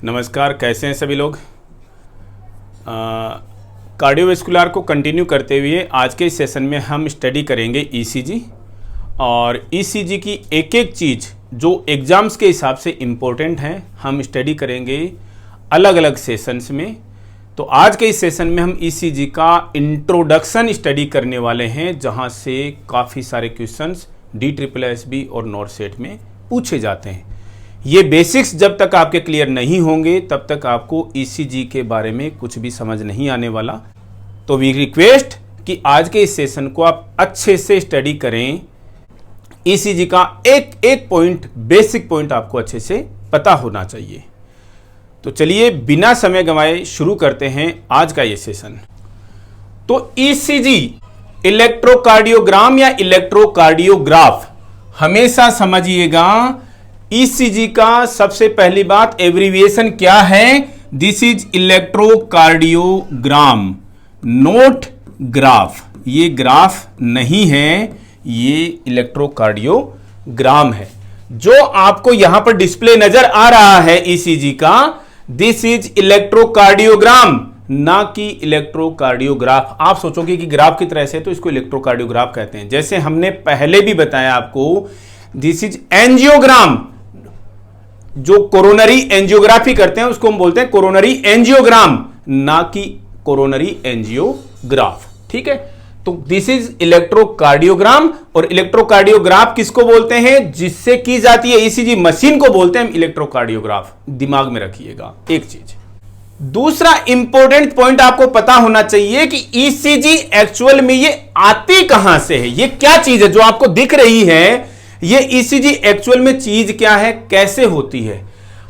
नमस्कार, कैसे हैं सभी लोग। कार्डियोवैस्कुलर को कंटिन्यू करते हुए आज के इस सेशन में हम स्टडी करेंगे ईसीजी और ईसीजी की एक एक चीज़ जो एग्ज़ाम्स के हिसाब से इम्पोर्टेंट हैं हम स्टडी करेंगे अलग अलग सेशंस में। तो आज के इस सेशन में हम ईसीजी का इंट्रोडक्शन स्टडी करने वाले हैं, जहां से काफ़ी सारे क्वेश्चंस DSSB और नॉर्थ सेट में पूछे जाते हैं। ये बेसिक्स जब तक आपके क्लियर नहीं होंगे तब तक आपको ईसीजी के बारे में कुछ भी समझ नहीं आने वाला। तो वी रिक्वेस्ट कि आज के इस सेशन को आप अच्छे से स्टडी करें। ईसीजी का एक एक पॉइंट, बेसिक पॉइंट आपको अच्छे से पता होना चाहिए। तो चलिए बिना समय गंवाए शुरू करते हैं आज का ये सेशन। तो ईसीजी इलेक्ट्रोकार्डियोग्राम या इलेक्ट्रोकार्डियोग्राफ, हमेशा समझिएगा ईसीजी का सबसे पहली बात एब्रीविएशन क्या है। This is electrocardiogram, note graph. ये ग्राफ नहीं है, ये इलेक्ट्रोकार्डियोग्राम है। जो आपको यहां पर डिस्प्ले नजर आ रहा है ईसीजी का, दिस इज इलेक्ट्रोकार्डियोग्राम, ना कि इलेक्ट्रोकार्डियोग्राफ। आप सोचोगे कि ग्राफ की तरह से तो इसको इलेक्ट्रोकार्डियोग्राफ कहते हैं। जैसे हमने पहले भी बताया आपको, दिस इज एंजियोग्राम। जो कोरोनरी एंजियोग्राफी करते हैं उसको हम बोलते हैं कोरोनरी एंजियोग्राम, ना कि कोरोनरी एंजियोग्राफ। ठीक है, तो दिस इज इलेक्ट्रोकार्डियोग्राम। और इलेक्ट्रोकार्डियोग्राफ किसको बोलते हैं? जिससे की जाती है ईसीजी मशीन को बोलते हैं इलेक्ट्रोकार्डियोग्राफ। दिमाग में रखिएगा एक चीज। दूसरा इंपॉर्टेंट पॉइंट आपको पता होना चाहिए कि ईसीजी एक्चुअल में ये आती कहां से है। ये क्या चीज है जो आपको दिख रही है? ये ईसीजी एक्चुअल में चीज क्या है, कैसे होती है?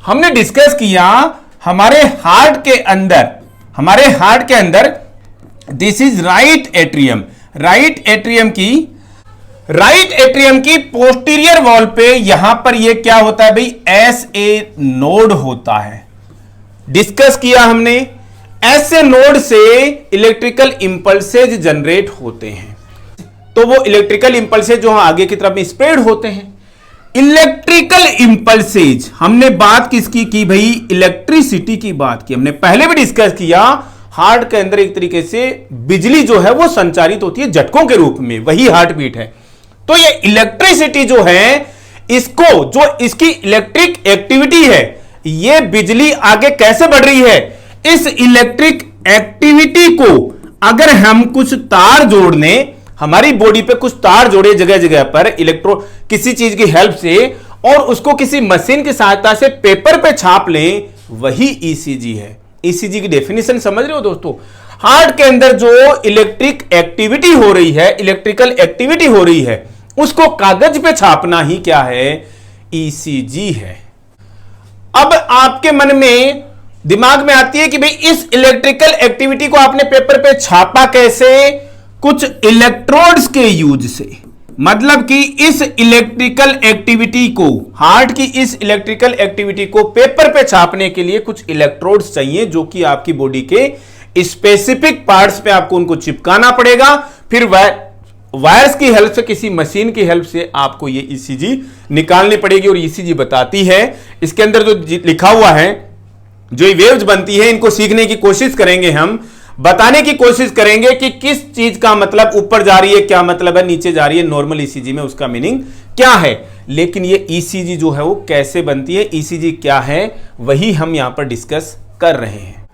हमने डिस्कस किया हमारे हार्ट के अंदर this is right atrium. Right atrium की पोस्टीरियर वॉल पे यहां पर ये क्या होता है भाई, SA नोड होता है। डिस्कस किया हमने, ऐसे नोड से इलेक्ट्रिकल इंपल्सेज जनरेट होते हैं। तो वो इलेक्ट्रिकल इंपल्सेज जो आगे की तरफ में स्प्रेड होते हैं। इलेक्ट्रिकल इंपल्सेज हमने बात किसकी की भाई, इलेक्ट्रिसिटी की बात की। हमने पहले भी डिस्कस किया, हार्ट के अंदर एक तरीके से बिजली जो है वो संचारित होती है झटकों के रूप में, वही हार्ट बीट है। तो ये इलेक्ट्रिसिटी जो है, इसको जो इसकी इलेक्ट्रिक एक्टिविटी है, ये बिजली आगे कैसे बढ़ रही है? इस इलेक्ट्रिक एक्टिविटी को अगर हम कुछ तार जोड़ लें, हमारी बॉडी पे कुछ तार जोड़े जगह जगह पर किसी चीज की हेल्प से, और उसको किसी मशीन की सहायता से पेपर पे छाप लें, वही ईसीजी है। ईसीजी की डेफिनेशन समझ रहे हो दोस्तों? हार्ट के अंदर जो इलेक्ट्रिक एक्टिविटी हो रही है, इलेक्ट्रिकल एक्टिविटी हो रही है, उसको कागज पे छापना ही क्या है, ईसीजी है। अब आपके मन में दिमाग में आती है कि भाई इस इलेक्ट्रिकल एक्टिविटी को आपने पेपर पे छापा कैसे? कुछ इलेक्ट्रोड्स के यूज से। मतलब कि इस इलेक्ट्रिकल एक्टिविटी को, हार्ट की इस इलेक्ट्रिकल एक्टिविटी को पेपर पे छापने के लिए कुछ इलेक्ट्रोड्स चाहिए, जो कि आपकी बॉडी के स्पेसिफिक पार्ट्स पे आपको उनको चिपकाना पड़ेगा। फिर वायर्स की हेल्प से, किसी मशीन की हेल्प से आपको ये ईसीजी निकालनी पड़ेगी। और ईसीजी बताती है, इसके अंदर जो लिखा हुआ है, जो वेव्स बनती है, इनको सीखने की कोशिश करेंगे हम, बताने की कोशिश करेंगे कि किस चीज का मतलब ऊपर जा रही है, क्या मतलब है नीचे जा रही है। नॉर्मल ईसीजी में उसका मीनिंग क्या है, लेकिन ये ईसीजी जो है वो कैसे बनती है, ईसीजी क्या है, वही हम यहां पर डिस्कस कर रहे हैं।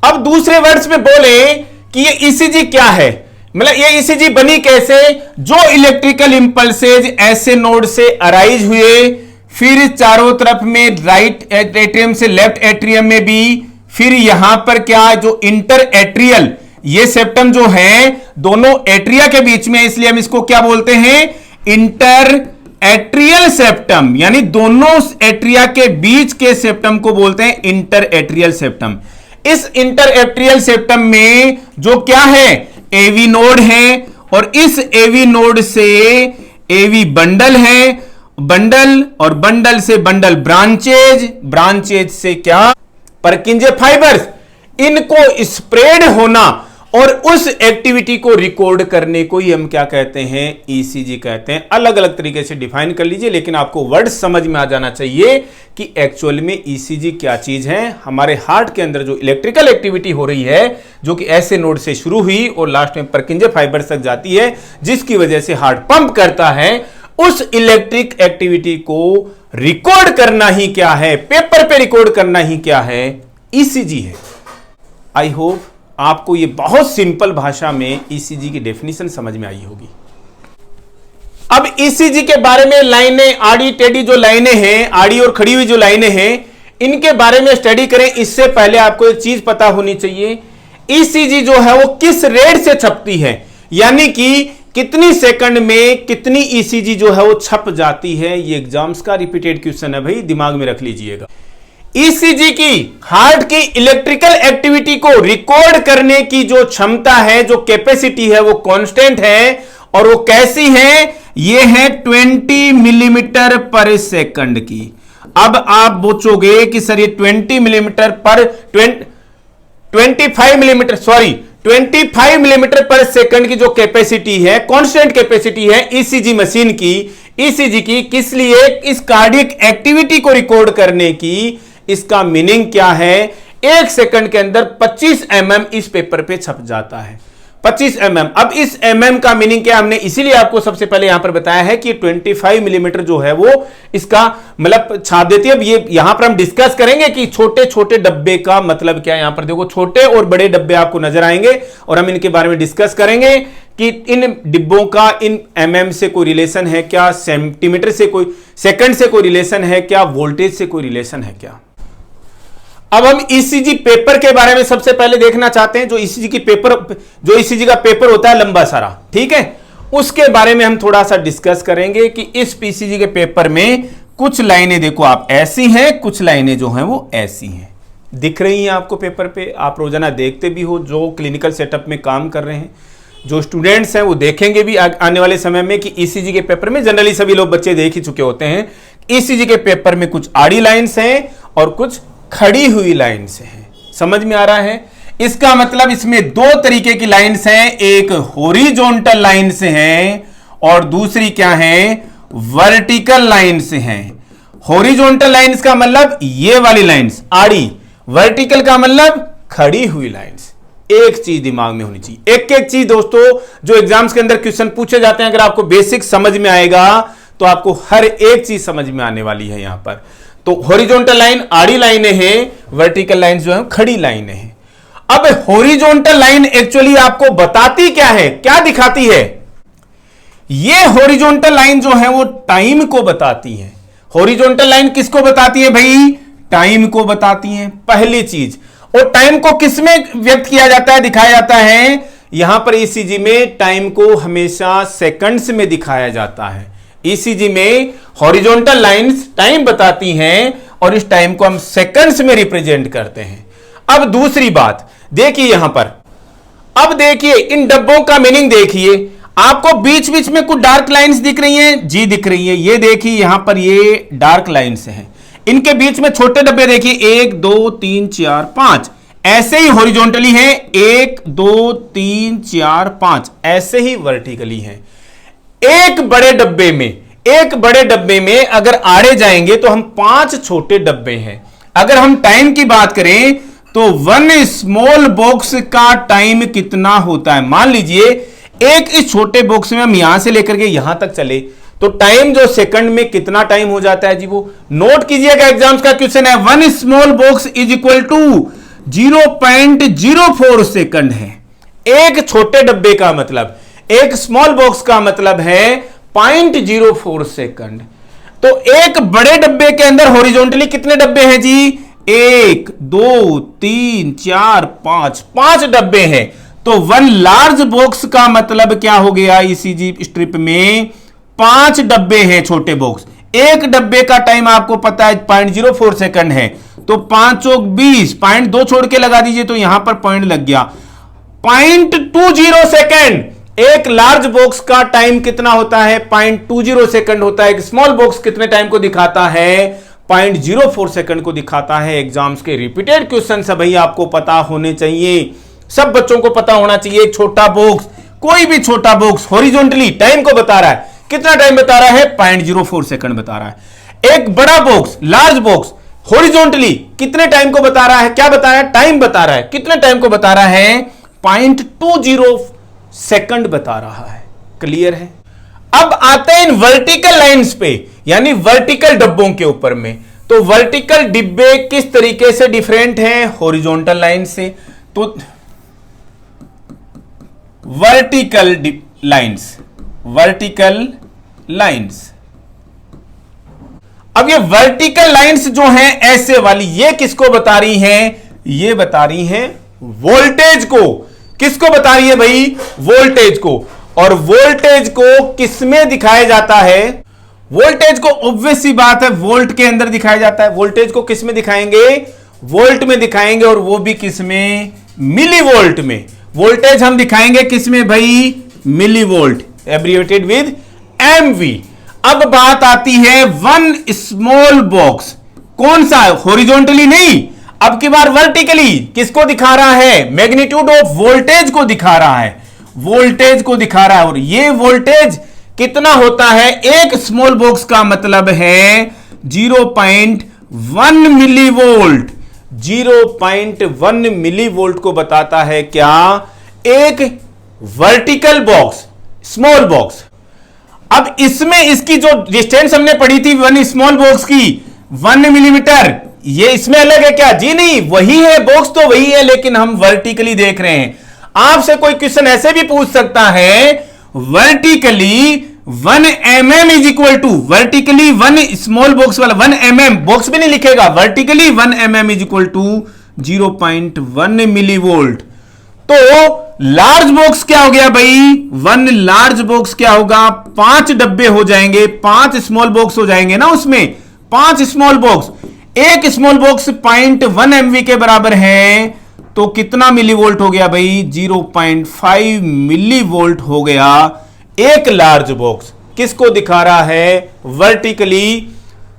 अब दूसरे वर्ड्स में बोले कि ये ईसीजी क्या है, मतलब ये ईसीजी बनी कैसे? जो इलेक्ट्रिकल इंपल्सेज ऐसे नोड से अराइज हुए, फिर चारों तरफ में राइट एट्रियम से लेफ्ट एट्रियम में भी, फिर यहां पर क्या, जो इंटर एट्रियल, ये सेप्टम जो है दोनों एट्रिया के बीच में, इसलिए हम इसको क्या बोलते हैं, इंटर एट्रियल सेप्टम। यानी दोनों एट्रिया के बीच के सेप्टम को बोलते हैं इंटर एट्रियल सेप्टम। इस इंटर एट्रियल सेप्टम में जो क्या है, एवी नोड है, और इस एवी नोड से एवी बंडल है, बंडल और बंडल से बंडल ब्रांचेज, ब्रांचेज से क्या, परकिंजे फाइबर्स। इनको स्प्रेड होना और उस एक्टिविटी को रिकॉर्ड करने को ही हम क्या कहते हैं, ईसीजी कहते हैं। अलग अलग तरीके से डिफाइन कर लीजिए, लेकिन आपको वर्ड समझ में आ जाना चाहिए कि एक्चुअल में ईसीजी क्या चीज है। हमारे हार्ट के अंदर जो इलेक्ट्रिकल एक्टिविटी हो रही है, जो कि ऐसे नोड से शुरू हुई और लास्ट में परकिंजे फाइबर तक जाती है, जिसकी वजह से हार्ट पंप करता है, उस इलेक्ट्रिक एक्टिविटी को रिकॉर्ड करना ही क्या है, पेपर पे रिकॉर्ड करना ही क्या है, ईसीजी है। आई होप आपको ये बहुत सिंपल भाषा में ईसीजी की डेफिनेशन समझ में आई होगी। अब ईसीजी के बारे में लाइनें, आड़ी टेढ़ी जो लाइनें हैं, आड़ी और खड़ी हुई जो लाइनें हैं, इनके बारे में स्टडी करें। इससे पहले आपको एक चीज पता होनी चाहिए, ईसीजी जो है वो किस रेट से छपती है, यानी कि कितनी सेकंड में कितनी ईसीजी जो है वो छप जाती है। ये एग्जाम्स का रिपीटेड क्वेश्चन है भाई, दिमाग में रख लीजिएगा। ईसीजी की, हार्ट की इलेक्ट्रिकल एक्टिविटी को रिकॉर्ड करने की जो क्षमता है, जो कैपेसिटी है, वो कांस्टेंट है। और वो कैसी है, ये है 20 मिलीमीटर पर सेकंड की। अब आप पूछोगे कि सर ये 20 मिलीमीटर पर 25 मिलीमीटर, सॉरी 25 मिलीमीटर पर सेकंड की जो कैपेसिटी है, कांस्टेंट कैपेसिटी है ईसीजी मशीन की, ईसीजी की, किस लिए, इस कार्डियक एक्टिविटी को रिकॉर्ड करने की। इसका मीनिंग क्या है, एक सेकंड के अंदर 25 mm इस पेपर पे छप जाता है, 25 mm। अब इस mm का मीनिंग क्या, हमने इसीलिए आपको सबसे पहले यहां पर बताया है कि 25 मिलीमीटर जो है वो इसका मतलब छाप देती है। अब ये यहां पर हम डिस्कस करेंगे कि छोटे छोटे डब्बे का मतलब क्या है। यहां पर देखो छोटे और बड़े डब्बे आपको नजर आएंगे और हम इनके बारे में डिस्कस करेंगे कि इन डिब्बों का इन mm से कोई रिलेशन है क्या, सेंटीमीटर से कोई, सेकंड से कोई रिलेशन है क्या, वोल्टेज से कोई रिलेशन है क्या। अब हम ईसीजी पेपर के बारे में सबसे पहले देखना चाहते हैं। जो ईसीजी का पेपर होता है लंबा सारा, ठीक है, उसके बारे में हम थोड़ा सा डिस्कस करेंगे कि इस ईसीजी के पेपर में कुछ लाइनें देखो आप ऐसी हैं, कुछ लाइनें जो हैं वो ऐसी हैं, दिख रही हैं आपको पेपर पे। आप रोजाना देखते भी हो, जो क्लिनिकल सेटअप में काम कर रहे हैं, जो स्टूडेंट्स हैं वो देखेंगे भी आने वाले समय में कि ईसीजी के पेपर में जनरली सभी लोग बच्चे देख ही चुके होते हैं। ईसीजी के पेपर में कुछ आड़ी लाइन्स हैं और कुछ खड़ी हुई लाइन्स हैं। समझ में आ रहा है? इसका मतलब इसमें दो तरीके की लाइन्स हैं, एक हॉरिजॉन्टल लाइन्स हैं और दूसरी क्या है, वर्टिकल लाइन्स हैं। हॉरिजॉन्टल लाइन्स का मतलब ये वाली लाइन्स आड़ी, वर्टिकल का मतलब खड़ी हुई लाइन्स। एक चीज दिमाग में होनी चाहिए, एक एक चीज दोस्तों जो एग्जाम्स के अंदर क्वेश्चन पूछे जाते हैं, अगर आपको बेसिक समझ में आएगा तो आपको हर एक चीज समझ में आने वाली है। यहां पर तो हॉरिजॉन्टल लाइन आड़ी लाइनें हैं, वर्टिकल लाइन जो है खड़ी लाइनें हैं। अब हॉरिजॉन्टल लाइन एक्चुअली आपको बताती क्या है, क्या दिखाती है? ये हॉरिजॉन्टल लाइन जो है वो टाइम को बताती है। हॉरिजॉन्टल लाइन किसको बताती है भाई? टाइम को बताती है, पहली चीज। और टाइम को किसमें व्यक्त किया जाता है, दिखाया जाता है? यहां पर ईसीजी में टाइम को हमेशा सेकंड्स में दिखाया जाता है। ईसीजी में हॉरिजॉन्टल लाइंस टाइम बताती हैं और इस टाइम को हम सेकंड्स में रिप्रेजेंट करते हैं। अब दूसरी बात देखिए यहां पर, अब देखिए इन डब्बों का मीनिंग देखिए। आपको बीच बीच में कुछ डार्क लाइंस दिख रही हैं, जी दिख रही है। ये देखिए यहां पर ये डार्क लाइंस हैं, इनके बीच में छोटे डब्बे देखिए 1 2 3 4 5 ऐसे ही हॉरिजॉन्टली हैं, 1 2 3 4 5 ऐसे ही वर्टिकली हैं। एक बड़े डब्बे में अगर आड़े जाएंगे तो हम 5 छोटे डब्बे हैं। अगर हम टाइम की बात करें तो 1 स्मॉल बॉक्स का टाइम कितना होता है? मान लीजिए एक इस छोटे बॉक्स में हम यहां से लेकर के यहां तक चले तो टाइम जो सेकंड में कितना टाइम हो जाता है जी, वो नोट कीजिएगा। एग्जाम्स का क्वेश्चन है, 1 small box is equal to 0.04 second है। एक छोटे डब्बे का मतलब, एक स्मॉल बॉक्स का मतलब है 0.04 सेकंड। तो एक बड़े डब्बे के अंदर हॉरिजॉन्टली कितने डब्बे हैं जी? 1 2 3 4 5 5 डब्बे हैं। तो 1 लार्ज बॉक्स का मतलब क्या हो गया? ईसीजी स्ट्रिप में 5 डब्बे हैं छोटे बॉक्स। एक डब्बे का टाइम आपको पता है 0.04 सेकंड है, तो 5 चौक 20, 0.2 छोड़ के लगा दीजिए तो यहां पर पॉइंट लग गया 0.20 सेकंड। एक लार्ज बॉक्स का टाइम कितना होता है? 0.20 सेकंड होता है। एक स्मॉल बॉक्स कितने टाइम को दिखाता है? 0.04 सेकंड को दिखाता है। एग्जाम्स के रिपीटेड क्वेश्चन भाई आपको पता होने चाहिए। सब बच्चों को पता होना चाहिए। एक छोटा बॉक्स, कोई भी छोटा बॉक्स हॉरिजॉन्टली टाइम को बता रहा है, कितना टाइम बता रहा है, 0.04 सेकंड बता रहा है। एक बड़ा बॉक्स, लार्ज बॉक्स हॉरिजॉन्टली कितने टाइम को बता रहा है, क्या बता रहा है, टाइम बता रहा है, कितने टाइम को बता रहा है, 0.20 सेकंड बता रहा है। क्लियर है। अब आते हैं इन वर्टिकल लाइंस पे, यानी वर्टिकल डब्बों के ऊपर में। तो वर्टिकल डिब्बे किस तरीके से डिफरेंट हैं हॉरिजॉन्टल लाइन से? तो वर्टिकल लाइंस, वर्टिकल लाइंस। अब ये वर्टिकल लाइंस जो हैं ऐसे वाली, ये किसको बता रही हैं? ये बता रही हैं वोल्टेज को। किसको बता रही है भाई? वोल्टेज को। और वोल्टेज को किसमें दिखाया जाता है? वोल्टेज को ऑब्वियस सी बात है वोल्ट के अंदर दिखाया जाता है। वोल्टेज को किसमें दिखाएंगे? वोल्ट में दिखाएंगे, और वो भी किसमें? मिली वोल्ट में। वोल्टेज हम दिखाएंगे किसमें भाई? Millivolt, abbreviated with MV. अब बात आती है वन स्मॉल बॉक्स। कौन सा? हॉरिजॉन्टली नहीं, अब की बार वर्टिकली। किसको दिखा रहा है? मैग्नीट्यूड ऑफ वोल्टेज को दिखा रहा है, वोल्टेज को दिखा रहा है। और ये वोल्टेज कितना होता है? एक स्मॉल बॉक्स का मतलब है 0.1 मिली वोल्ट। 0.1 मिली वोल्ट को बताता है क्या? एक वर्टिकल बॉक्स, स्मॉल बॉक्स। अब इसमें इसकी जो डिस्टेंस हमने पढ़ी थी वन स्मॉल बॉक्स की, 1 मिलीमीटर, ये इसमें अलग है क्या? जी नहीं, वही है, बॉक्स तो वही है, लेकिन हम वर्टिकली देख रहे हैं। आपसे कोई क्वेश्चन ऐसे भी पूछ सकता है, vertically 1 mm is equal to, vertically 1 small box वाला 1 mm, बॉक्स भी नहीं लिखेगा, vertically 1 mm is equal to 0.1 millivolt. तो लार्ज बॉक्स क्या हो गया भाई? 1 लार्ज बॉक्स क्या होगा? 5 डब्बे हो जाएंगे, 5 स्मॉल बॉक्स हो जाएंगे ना उसमें, 5 स्मॉल बॉक्स। एक स्मॉल बॉक्स 0.1 MV के बराबर है, तो कितना मिली वोल्ट हो गया भाई? 0.5 मिली वोल्ट हो गया एक लार्ज बॉक्स। किसको दिखा रहा है? वर्टिकली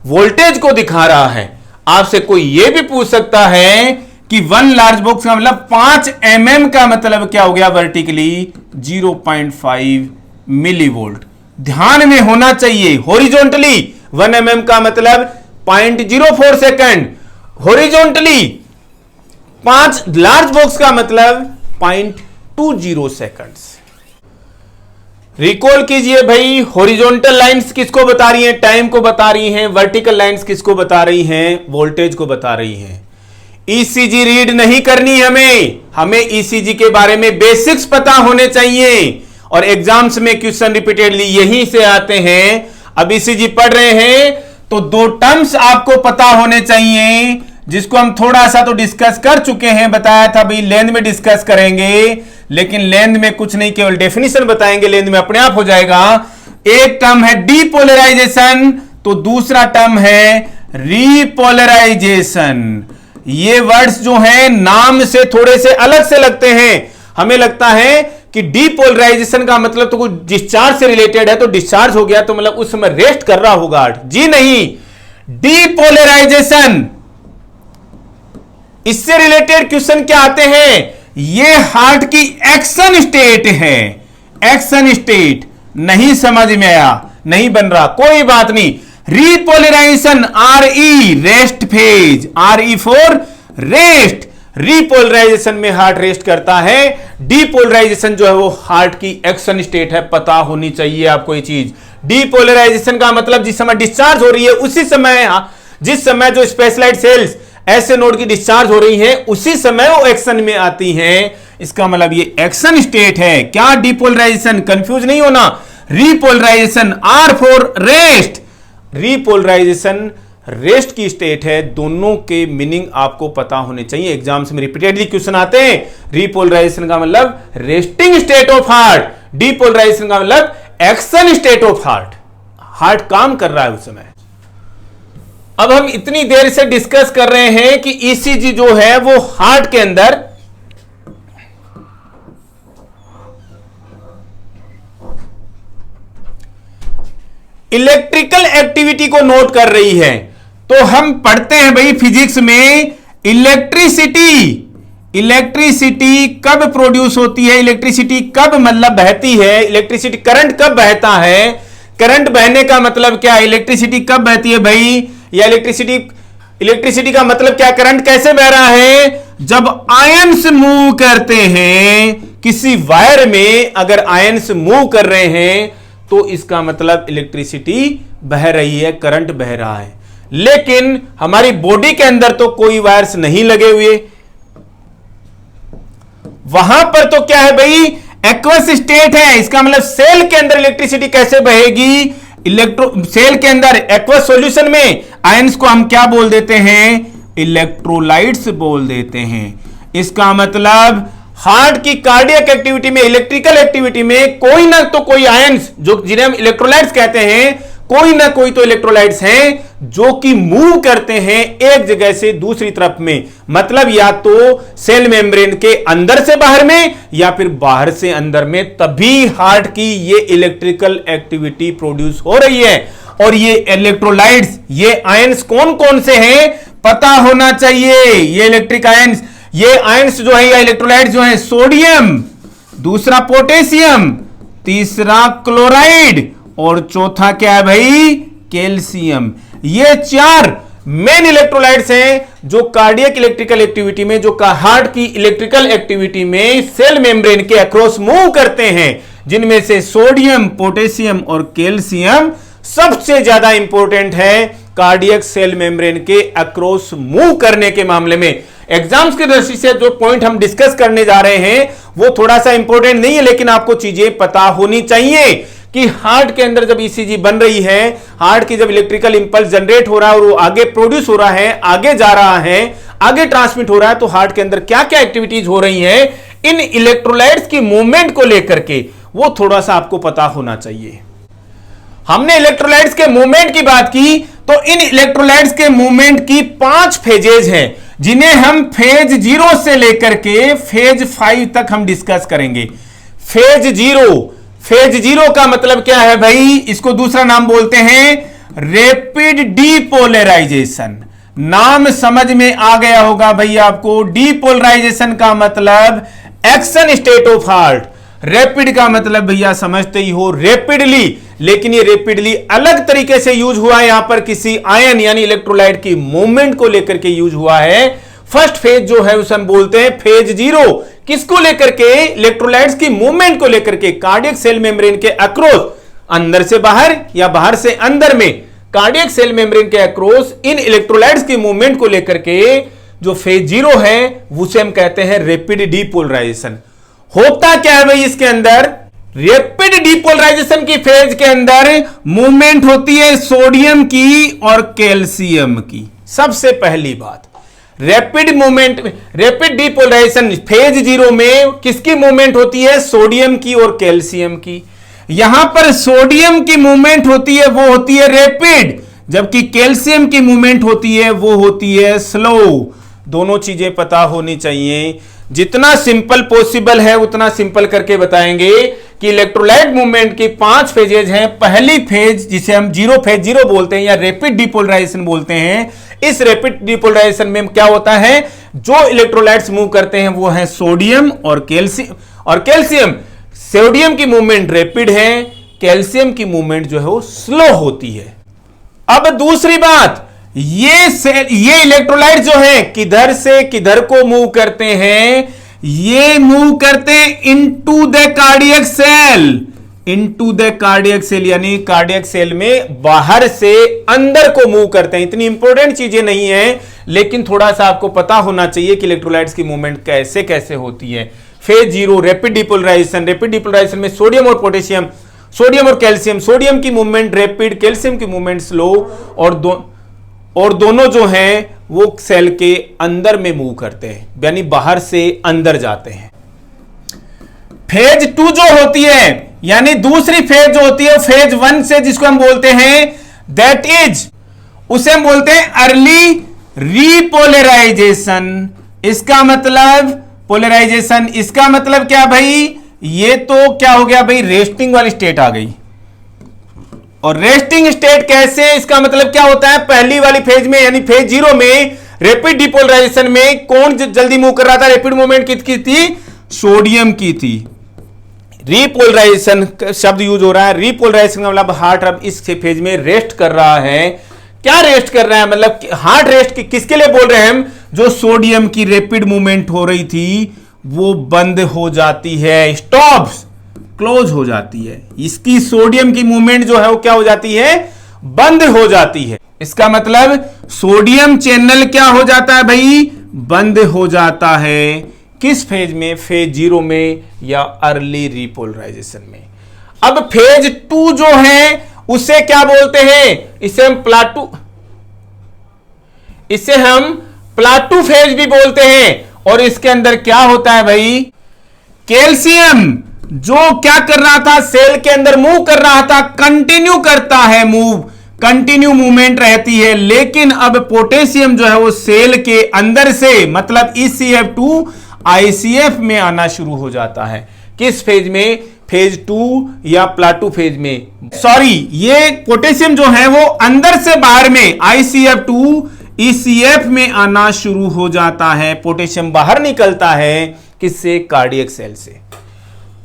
वोल्टेज को दिखा रहा है। आपसे कोई यह भी पूछ सकता है कि 1 लार्ज बॉक्स का मतलब 5 mm का मतलब क्या हो गया? Vertically 0.5 millivolt. ध्यान में होना चाहिए, हॉरिजॉन्टली 1 mm का मतलब 0.04 सेकंड, हॉरिजॉन्टली 5 लार्ज बॉक्स का मतलब 0.20 सेकंड्स। रिकॉल कीजिए भाई, हॉरिजॉन्टल लाइंस किसको बता रही हैं? टाइम को बता रही हैं। वर्टिकल लाइंस किसको बता रही हैं? वोल्टेज को बता रही हैं। ईसीजी रीड नहीं करनी हमें ईसीजी के बारे में बेसिक्स पता होने चाहिए, और एग्जाम्स में क्वेश्चन रिपीटेडली यहीं से आते हैं। अब ईसीजी पढ़ रहे हैं तो 2 टर्म्स आपको पता होने चाहिए, जिसको हम थोड़ा सा तो डिस्कस कर चुके हैं, बताया था भाई लेंथ में डिस्कस करेंगे, लेकिन लेंथ में कुछ नहीं, केवल डेफिनेशन बताएंगे, लेंथ में अपने आप हो जाएगा। एक टर्म है डीपोलराइजेशन, तो दूसरा टर्म है रीपोलराइजेशन। ये वर्ड्स जो हैं नाम से थोड़े से अलग से लगते हैं। हमें लगता है कि डीपोलराइजेशन का मतलब तो कुछ डिस्चार्ज से रिलेटेड है, तो डिस्चार्ज हो गया तो मतलब उस समय रेस्ट कर रहा होगा। जी नहीं, डीपोलराइजेशन, इससे रिलेटेड क्वेश्चन क्या आते हैं? ये हार्ट की एक्शन स्टेट है। एक्शन स्टेट नहीं समझ में आया, नहीं बन रहा, कोई बात नहीं। Repolarisation, RE rest phase, RE for rest. Repolarisation में हार्ट रेस्ट करता है, डीपोलराइजेशन जो है वो हार्ट की एक्शन स्टेट है। पता होनी चाहिए आपको ये चीज। डीपोलराइजेशन का मतलब जिस समय डिस्चार्ज हो रही है उसी समय, जिस समय जो स्पेशलाइज्ड सेल्स ऐसे नोड की डिस्चार्ज हो रही है उसी समय वो एक्शन में आती हैं। इसका मतलब ये एक्शन स्टेट है। क्या? डीपोलराइजेशन, कंफ्यूज नहीं होना। Repolarisation, R for rest. Repolarisation rest की स्टेट है। दोनों के मीनिंग आपको पता होने चाहिए, एग्जाम्स में रिपीटेडली क्वेश्चन आते हैं। रीपोलराइजेशन का मतलब resting state of heart, depolarisation का मतलब action state of heart. Heart काम कर रहा है उस समय। अब हम इतनी देर से डिस्कस कर रहे हैं कि ईसीजी जो है वो हार्ट के अंदर इलेक्ट्रिकल एक्टिविटी को नोट कर रही है। तो हम पढ़ते हैं भाई फिजिक्स में, इलेक्ट्रिसिटी इलेक्ट्रिसिटी कब प्रोड्यूस होती है, इलेक्ट्रिसिटी कब मतलब बहती है, इलेक्ट्रिसिटी करंट कब बहता है, करंट बहने का मतलब क्या है, इलेक्ट्रिसिटी कब बहती है भाई, या इलेक्ट्रिसिटी का मतलब क्या, करंट कैसे बह रहा है, जब आयंस मूव करते हैं किसी वायर में, अगर आयंस मूव कर रहे हैं तो इसका मतलब इलेक्ट्रिसिटी बह रही है, करंट बह रहा है। लेकिन हमारी बॉडी के अंदर तो कोई वायर्स नहीं लगे हुए, वहां पर तो क्या है भाई, एक्वस स्टेट है, इसका मतलब सेल के अंदर इलेक्ट्रिसिटी कैसे बहेगी, सेल के अंदर एक्वस सॉल्यूशन में आयंस को हम क्या बोल देते हैं, इलेक्ट्रोलाइट्स बोल देते हैं। इसका मतलब हार्ट की कार्डियक एक्टिविटी में, इलेक्ट्रिकल एक्टिविटी में कोई ना तो कोई आयंस, जो जिन्हें हम इलेक्ट्रोलाइट्स कहते हैं, कोई ना कोई तो इलेक्ट्रोलाइट्स हैं जो कि मूव करते हैं एक जगह से दूसरी तरफ में, मतलब या तो सेल मेम्ब्रेन के अंदर से बाहर में या फिर बाहर से अंदर में, तभी हार्ट की ये इलेक्ट्रिकल एक्टिविटी प्रोड्यूस हो रही है। और ये इलेक्ट्रोलाइट्स, ये आयंस कौन कौन से हैं पता होना चाहिए। ये इलेक्ट्रिक आयंस, ये आयंस जो है या इलेक्ट्रोलाइट्स जो है, सोडियम, दूसरा पोटेशियम, तीसरा क्लोराइड और चौथा क्या है भाई, कैल्शियम। ये चार मेन इलेक्ट्रोलाइट्स हैं जो कार्डियक इलेक्ट्रिकल एक्टिविटी में, जो हार्ट की इलेक्ट्रिकल एक्टिविटी में सेल मेम्ब्रेन के अक्रॉस मूव करते हैं, जिनमें से सोडियम, पोटेशियम और कैल्शियम सबसे ज्यादा इंपॉर्टेंट है कार्डियक सेल मेम्ब्रेन के अक्रॉस मूव करने के मामले में। एग्जाम्स की दृष्टि से जो पॉइंट हम डिस्कस करने जा रहे हैं वो थोड़ा सा इंपॉर्टेंट नहीं है, लेकिन आपको चीजें पता होनी चाहिए कि हार्ट के अंदर जब ईसीजी बन रही है, हार्ट की जब इलेक्ट्रिकल इंपल्स जनरेट हो रहा है और वो आगे प्रोड्यूस हो रहा है, आगे जा रहा है, आगे ट्रांसमिट हो रहा है, तो हार्ट के अंदर क्या क्या एक्टिविटीज हो रही हैं इन इलेक्ट्रोलाइट्स की मूवमेंट को लेकर के, वो थोड़ा सा आपको पता होना चाहिए। हमने इलेक्ट्रोलाइट्स के मूवमेंट की बात की, तो इन इलेक्ट्रोलाइट्स के मूवमेंट की 5 फेजेज हैं, जिन्हें हम फेज 0 से लेकर के फेज 5 तक हम डिस्कस करेंगे। फेज 0 का मतलब क्या है भाई, इसको दूसरा नाम बोलते हैं रैपिड डीपोलराइजेशन। नाम समझ में आ गया होगा भाई आपको। डीपोलराइजेशन का मतलब action state of heart, rapid का मतलब भैया समझते ही हो रैपिडली, लेकिन ये रैपिडली अलग तरीके से यूज हुआ है, यहां पर किसी आयन यानी इलेक्ट्रोलाइट की मूवमेंट को लेकर के यूज हुआ है। फर्स्ट फेज जो है उसे हम बोलते हैं फेज 0, किसको लेकर के, इलेक्ट्रोलाइट्स की मूवमेंट को लेकर के, कार्डियक सेल मेम्ब्रेन के अक्रॉस, अंदर से बाहर या बाहर से अंदर में, कार्डियक सेल मेम्ब्रेन के अक्रॉस इन इलेक्ट्रोलाइट्स की मूवमेंट को लेकर के जो फेज 0 है उसे हम कहते हैं रैपिड डीपोलराइजेशन। होता क्या है भाई इसके अंदर, रैपिड डीपोलराइजेशन की फेज के अंदर मूवमेंट होती है सोडियम की और कैल्शियम की। सबसे पहली बात, rapid movement, rapid depolarisation phase 0 में किसकी मूवमेंट होती है, सोडियम की और कैल्शियम की। यहां पर सोडियम की मूवमेंट होती है, वो होती है रैपिड, जबकि कैल्शियम की मूवमेंट होती है वो होती है स्लो। दोनों चीजें पता होनी चाहिए। जितना सिंपल पॉसिबल है उतना सिंपल करके बताएंगे कि इलेक्ट्रोलाइट मूवमेंट की 5 फेजेज हैं। पहली फेज जिसे हम फेज 0 बोलते हैं या रैपिड डीपोलराइजेशन बोलते हैं, इस रैपिड डीपोलराइजेशन में क्या होता है, जो इलेक्ट्रोलाइट्स मूव करते हैं वो है सोडियम और कैल्शियम। सोडियम की मूवमेंट रैपिड है, कैल्शियम की मूवमेंट जो है वो स्लो होती है। अब दूसरी बात, ये इलेक्ट्रोलाइट जो है किधर से किधर को मूव करते हैं, ये मूव करते हैं into the cardiac cell, into the cardiac cell, यानी कार्डियक सेल में बाहर से अंदर को मूव करते हैं। इतनी इंपॉर्टेंट चीजें नहीं है, लेकिन थोड़ा सा आपको पता होना चाहिए कि इलेक्ट्रोलाइट्स की मूवमेंट कैसे कैसे होती है। Phase 0 rapid depolarisation, rapid depolarisation में सोडियम और पोटेशियम, सोडियम और कैल्शियम, सोडियम की मूवमेंट रैपिड, कैल्शियम की मूवमेंट स्लो, और दोनों जो हैं वो सेल के अंदर में मूव करते हैं, यानी बाहर से अंदर जाते हैं। फेज 2 जो होती है, यानी दूसरी फेज जो होती है फेज 1 से, जिसको हम बोलते हैं दैट इज, उसे हम बोलते हैं अर्ली रीपोलराइजेशन। इसका मतलब पोलराइजेशन, इसका मतलब क्या भाई, ये तो क्या हो गया भाई, रेस्टिंग वाली स्टेट आ गई। और रेस्टिंग स्टेट कैसे, इसका मतलब क्या होता है, पहली वाली फेज में यानी फेज 0 में रैपिड डिपोलराइजेशन में कौन जल्दी मूव कर रहा था? रैपिड मूवमेंट किसकी थी? सोडियम की थी। रिपोलराइजेशन शब्द यूज हो रहा है। रिपोलराइजेशन का मतलब हार्ट अब इस फेज में रेस्ट कर रहा है। क्या रेस्ट कर रहा है? मतलब हार्ट रेस्ट किसके लिए बोल रहे हैं हम? जो सोडियम की रैपिड मूवमेंट हो रही थी वो बंद हो जाती है, स्टॉप्स, क्लोज हो जाती है। इसकी सोडियम की मूवमेंट जो है वो क्या हो जाती है? बंद हो जाती है। इसका मतलब सोडियम चैनल क्या हो जाता है भाई? बंद हो जाता है। किस फेज में? फेज 0 में या अर्ली रिपोलराइजेशन में। अब फेज 2 जो है उसे क्या बोलते हैं? इसे हम प्लाटू फेज भी बोलते हैं। और इसके अंदर क्या होता है भाई? कैल्शियम जो क्या कर रहा था? सेल के अंदर मूव कर रहा था, कंटिन्यू करता है मूव, कंटिन्यू मूवमेंट रहती है। लेकिन अब पोटेशियम जो है वो सेल के अंदर से मतलब ECF2 ICF में आना शुरू हो जाता है। किस फेज में? फेज 2 या प्लाटू फेज में। सॉरी, ये पोटेशियम जो है वो अंदर से बाहर में ICF2 ECF में आना शुरू हो जाता है। पोटेशियम बाहर निकलता है किससे? कार्डियक सेल से।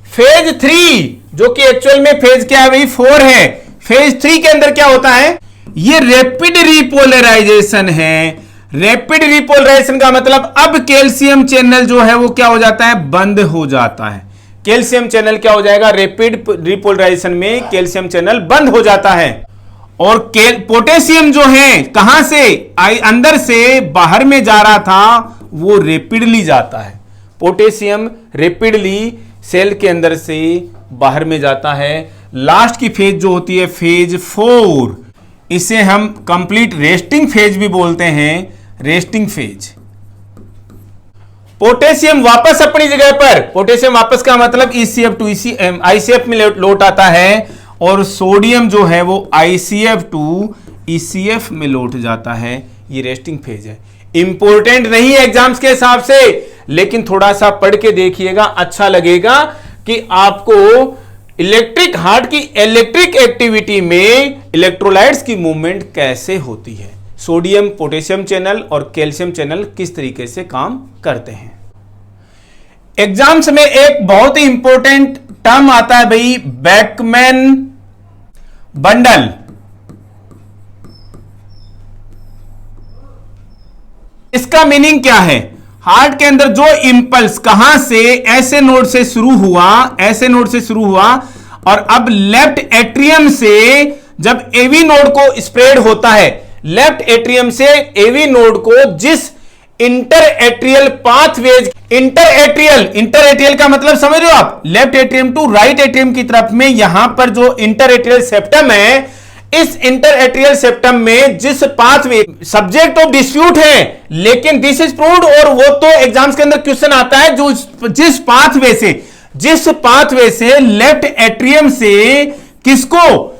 फेज 3 जो कि एक्चुअल में फेज क्या है भाई? 4 है। फेज 3 के अंदर क्या होता है? ये रैपिड रिपोलराइजेशन है। रैपिड रिपोलराइजेशन का मतलब अब कैल्शियम चैनल जो है वो क्या हो जाता है? बंद हो जाता है। कैल्शियम चैनल क्या हो जाएगा? रैपिड रिपोलराइजेशन में कैल्शियम चैनल बंद हो जाता है। और पोटेशियम जो है कहां से? अंदर से बाहर में जा रहा था, वो रैपिडली जाता है। पोटेशियम रैपिडली सेल के अंदर से बाहर में जाता है। लास्ट की फेज जो होती है फेज 4, इसे हम कंप्लीट रेस्टिंग फेज भी बोलते हैं। Resting phase. पोटेशियम वापस अपनी जगह पर, पोटेशियम वापस का मतलब ECF2 ICF में लौट आता है और सोडियम जो है वो ICF2 ECF में लौट जाता है। ये रेस्टिंग फेज है। इंपॉर्टेंट नहीं है एग्जाम्स के हिसाब से, लेकिन थोड़ा सा पढ़ के देखिएगा, अच्छा लगेगा कि आपको इलेक्ट्रिक हार्ट की इलेक्ट्रिक एक्टिविटी में इलेक्ट्रोलाइट्स की मूवमेंट कैसे होती है, सोडियम पोटेशियम चैनल और कैल्शियम चैनल किस तरीके से काम करते हैं। एग्जाम्स में एक बहुत ही इंपॉर्टेंट टर्म आता है भाई, बैकमैन बंडल। इसका मीनिंग क्या है? हार्ट के अंदर जो इंपल्स कहां से? ऐसे नोड से शुरू हुआ, ऐसे नोड से शुरू हुआ और अब लेफ्ट एट्रियम से जब एवी नोड को स्प्रेड होता है, लेफ्ट एट्रियम से एवी नोड को जिस inter atrial pathways, inter atrial का मतलब समझ रहे हो आप? Left atrium to right atrium की तरफ में यहां पर जो इंटर एट्रियल सेप्टम है, इस इंटर एट्रियल सेप्टम में जिस पाथवे, सब्जेक्ट ऑफ डिस्प्यूट है लेकिन दिस इज प्रूव्ड, और वो तो एग्जाम्स के अंदर क्वेश्चन आता है, जो जिस पाथवे से लेफ्ट एट्रियम से किसको?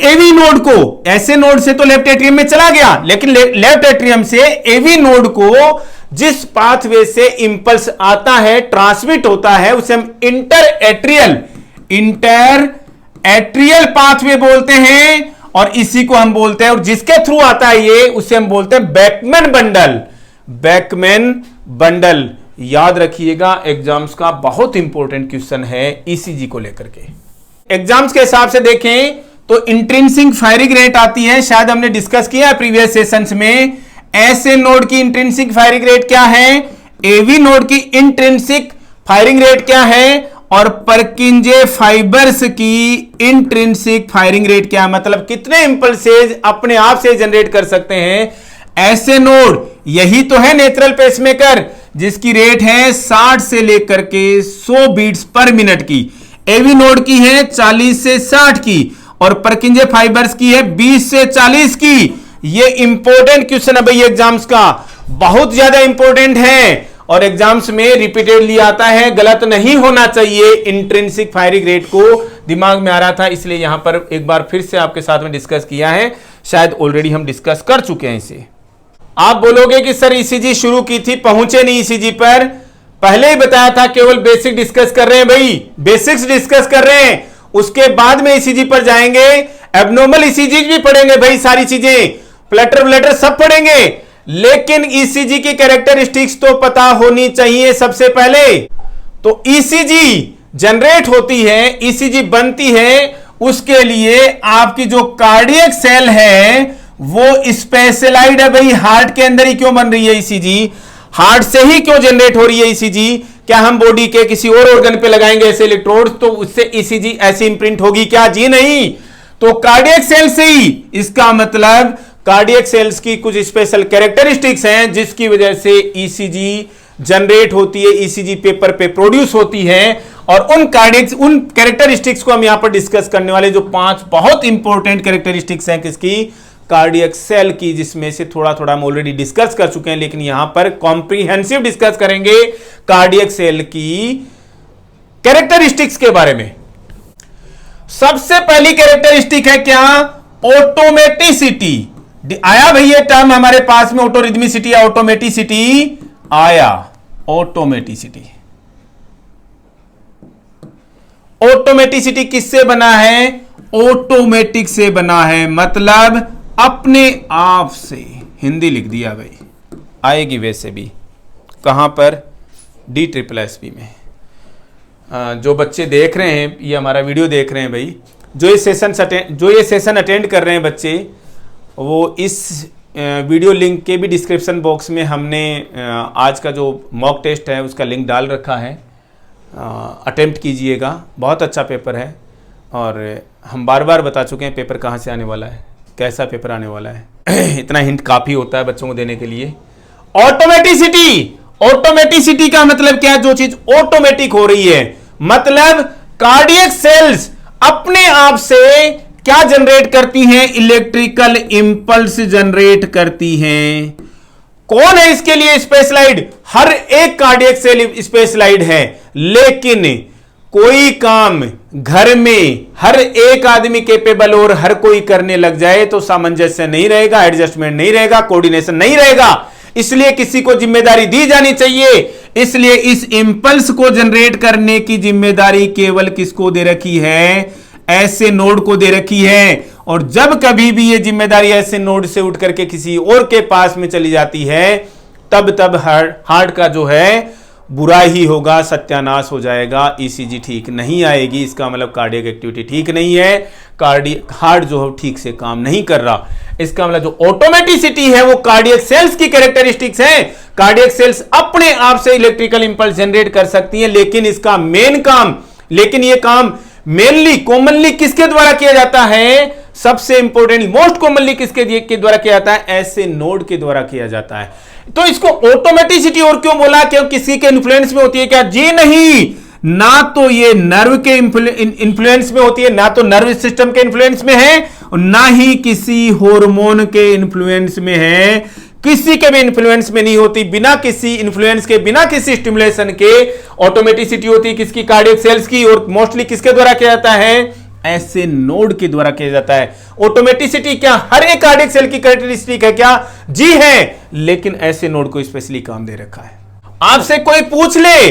एवी नोड को, ऐसे नोड से तो लेफ्ट एट्रियम में चला गया, लेकिन लेफ्ट एट्रियम से एवी नोड को जिस पाथवे से इंपल्स आता है, ट्रांसमिट होता है, उसे हम इंटर एट्रियल पाथवे बोलते हैं। और इसी को हम बोलते हैं, और जिसके थ्रू आता है ये, उसे हम बोलते हैं बैकमैन बंडल। बैकमैन बंडल याद रखिएगा, एग्जाम्स का बहुत इंपॉर्टेंट क्वेश्चन है ईसीजी को लेकर के। एग्जाम्स के हिसाब से देखें तो इंट्रिंसिक फायरिंग रेट आती है, शायद हमने डिस्कस किया है प्रीवियस सेशंस में। ऐसे नोड की इंट्रिंसिक फायरिंग रेट क्या है, एवी नोड की इंट्रिंसिक फायरिंग रेट क्या है, और परकिंजे फाइबर्स की इंट्रिंसिक फायरिंग रेट क्या है, मतलब कितने इंपल्सेज अपने आप से जनरेट कर सकते हैं ऐसे नोड। यही तो है नेचुरल पेसमेकर, जिसकी रेट है 60 से लेकर के 100 बीट्स पर मिनट की। एवी नोड की है 40 से 60 की, और परकिंजे फाइबर्स की है 20 से 40 की। ये इंपॉर्टेंट क्वेश्चन है भाई एग्जाम्स का, बहुत ज्यादा इंपॉर्टेंट है और एग्जाम्स में रिपीटेडली आता है, गलत नहीं होना चाहिए। इंट्रिंसिक फायरिंग रेट को दिमाग में आ रहा था, इसलिए यहां पर एक बार फिर से आपके साथ में डिस्कस किया है, शायद ऑलरेडी हम डिस्कस कर चुके हैं इसे। आप बोलोगे कि सर ईसीजी शुरू की थी, पहुंचे नहीं ईसीजी पर, पहले ही बताया था केवल बेसिक डिस्कस कर रहे हैं भाई, बेसिक्स डिस्कस कर रहे हैं, उसके बाद में ईसीजी पर जाएंगे। एबनॉर्मल ईसीजी भी पढ़ेंगे भाई, सारी चीजें फ्लटर व्लटर सब पढ़ेंगे, लेकिन ईसीजी की कैरेक्टरिस्टिक्स तो पता होनी चाहिए सबसे पहले। तो ईसीजी जनरेट होती है, ईसीजी बनती है, उसके लिए आपकी जो कार्डियक सेल है वो स्पेशलाइज्ड है। भाई हार्ट के अंदर ही क्यों बन रही है ईसीजी, हार्ट से ही क्यों जनरेट हो रही है ईसीजी? क्या हम बॉडी के किसी और ऑर्गन पे लगाएंगे ऐसे इलेक्ट्रोड तो उससे ईसीजी ऐसी इंप्रिंट होगी क्या? जी नहीं। तो कार्डियक सेल से ही, इसका मतलब कार्डियक सेल्स की कुछ स्पेशल कैरेक्टरिस्टिक्स हैं जिसकी वजह से ईसीजी जनरेट होती है, ईसीजी पेपर पे प्रोड्यूस होती है। और उन कैरेक्टरिस्टिक्स को हम यहां पर डिस्कस करने वाले, जो 5 बहुत इंपॉर्टेंट कैरेक्टरिस्टिक्स हैं किसकी? कार्डियक सेल की, जिसमें से थोड़ा थोड़ा हम ऑलरेडी डिस्कस कर चुके हैं, लेकिन यहां पर कॉम्प्रिहेंसिव डिस्कस करेंगे कार्डियक सेल की कैरेक्टरिस्टिक्स के बारे में। सबसे पहली कैरेक्टरिस्टिक है क्या? ऑटोमेटिसिटी। आया भाई ये टर्म हमारे पास में, ऑटोरिथमिसिटी या ऑटोमेटिसिटी आया। ऑटोमेटिसिटी, ऑटोमेटिसिटी किससे बना है? ऑटोमेटिक से बना है, मतलब अपने आप से। हिंदी लिख दिया भाई, आएगी वैसे भी। कहां पर? DSSS में। जो बच्चे देख रहे हैं, ये हमारा वीडियो देख रहे हैं भाई, जो ये सेशन अटेंड कर रहे हैं बच्चे, वो इस वीडियो लिंक के भी डिस्क्रिप्शन बॉक्स में हमने आज का जो मॉक टेस्ट है उसका लिंक डाल रखा है। अटेम्प्ट कीजिएगा, बहुत अच्छा पेपर है। और हम बार बार बता चुके हैं पेपर कहाँ से आने वाला है, कैसा पेपर आने वाला है। इतना हिंट काफ़ी होता है बच्चों को देने के लिए। ऑटोमेटिसिटी, ऑटोमेटिसिटी का मतलब क्या? जो चीज ऑटोमेटिक हो रही है, मतलब कार्डियक सेल्स अपने आप से क्या जनरेट करती हैं? इलेक्ट्रिकल इंपल्स जनरेट करती हैं। कौन है इसके लिए स्पेशलाइज्ड? हर एक कार्डियक सेल स्पेशलाइज्ड है, लेकिन कोई काम घर में हर एक आदमी कैपेबल और हर कोई करने लग जाए तो सामंजस्य नहीं रहेगा, एडजस्टमेंट नहीं रहेगा, कोऑर्डिनेशन नहीं रहेगा। इसलिए किसी को जिम्मेदारी दी जानी चाहिए। इसलिए इस इंपल्स को जनरेट करने की जिम्मेदारी केवल किसको दे रखी है? ऐसे नोड को दे रखी है। और जब कभी भी ये जिम्मेदारी ऐसे नोड से उठ करके किसी और के पास में चली जाती है, तब हार्ट का जो है बुरा ही होगा, सत्यानाश हो जाएगा, ईसीजी ठीक नहीं आएगी। इसका मतलब कार्डियक एक्टिविटी ठीक नहीं है, हार्ट जो है ठीक से काम नहीं कर रहा। इसका मतलब जो ऑटोमेटिसिटी है वो कार्डियक सेल्स की कैरेक्टरिस्टिक्स है। कार्डियक सेल्स अपने आप से इलेक्ट्रिकल इंपल्स जनरेट कर सकती हैं, लेकिन इसका लेकिन ये काम मेनली कॉमनली किसके द्वारा किया जाता है? सबसे इंपॉर्टेंट मोस्ट कॉमनली किसके द्वारा किया जाता है? ऐसे नोड के द्वारा किया जाता है। तो इसको ऑटोमेटिसिटी और क्यों बोला? क्यों किसी के इन्फ्लुएंस में होती है क्या? जी नहीं, ना तो ये नर्व के इन्फ्लुएंस में होती है, ना तो नर्व सिस्टम के इन्फ्लुएंस में है, और ना ही किसी हार्मोन के इन्फ्लुएंस में है। किसी के भी इन्फ्लुएंस में नहीं होती। बिना किसी इन्फ्लुएंस के, बिना किसी स्टिमुलेशन के ऑटोमेटिसिटी होती है किसकी? कार्डियक सेल्स की। और मोस्टली किसके द्वारा किया जाता है? ऐसे नोड के द्वारा किया जाता है। ऑटोमेटिसिटी क्या हर एक कार्डियक सेल की कैरेक्टरिस्टिक है क्या? जी है, लेकिन ऐसे नोड को स्पेशली काम दे रखा है। आपसे कोई पूछ ले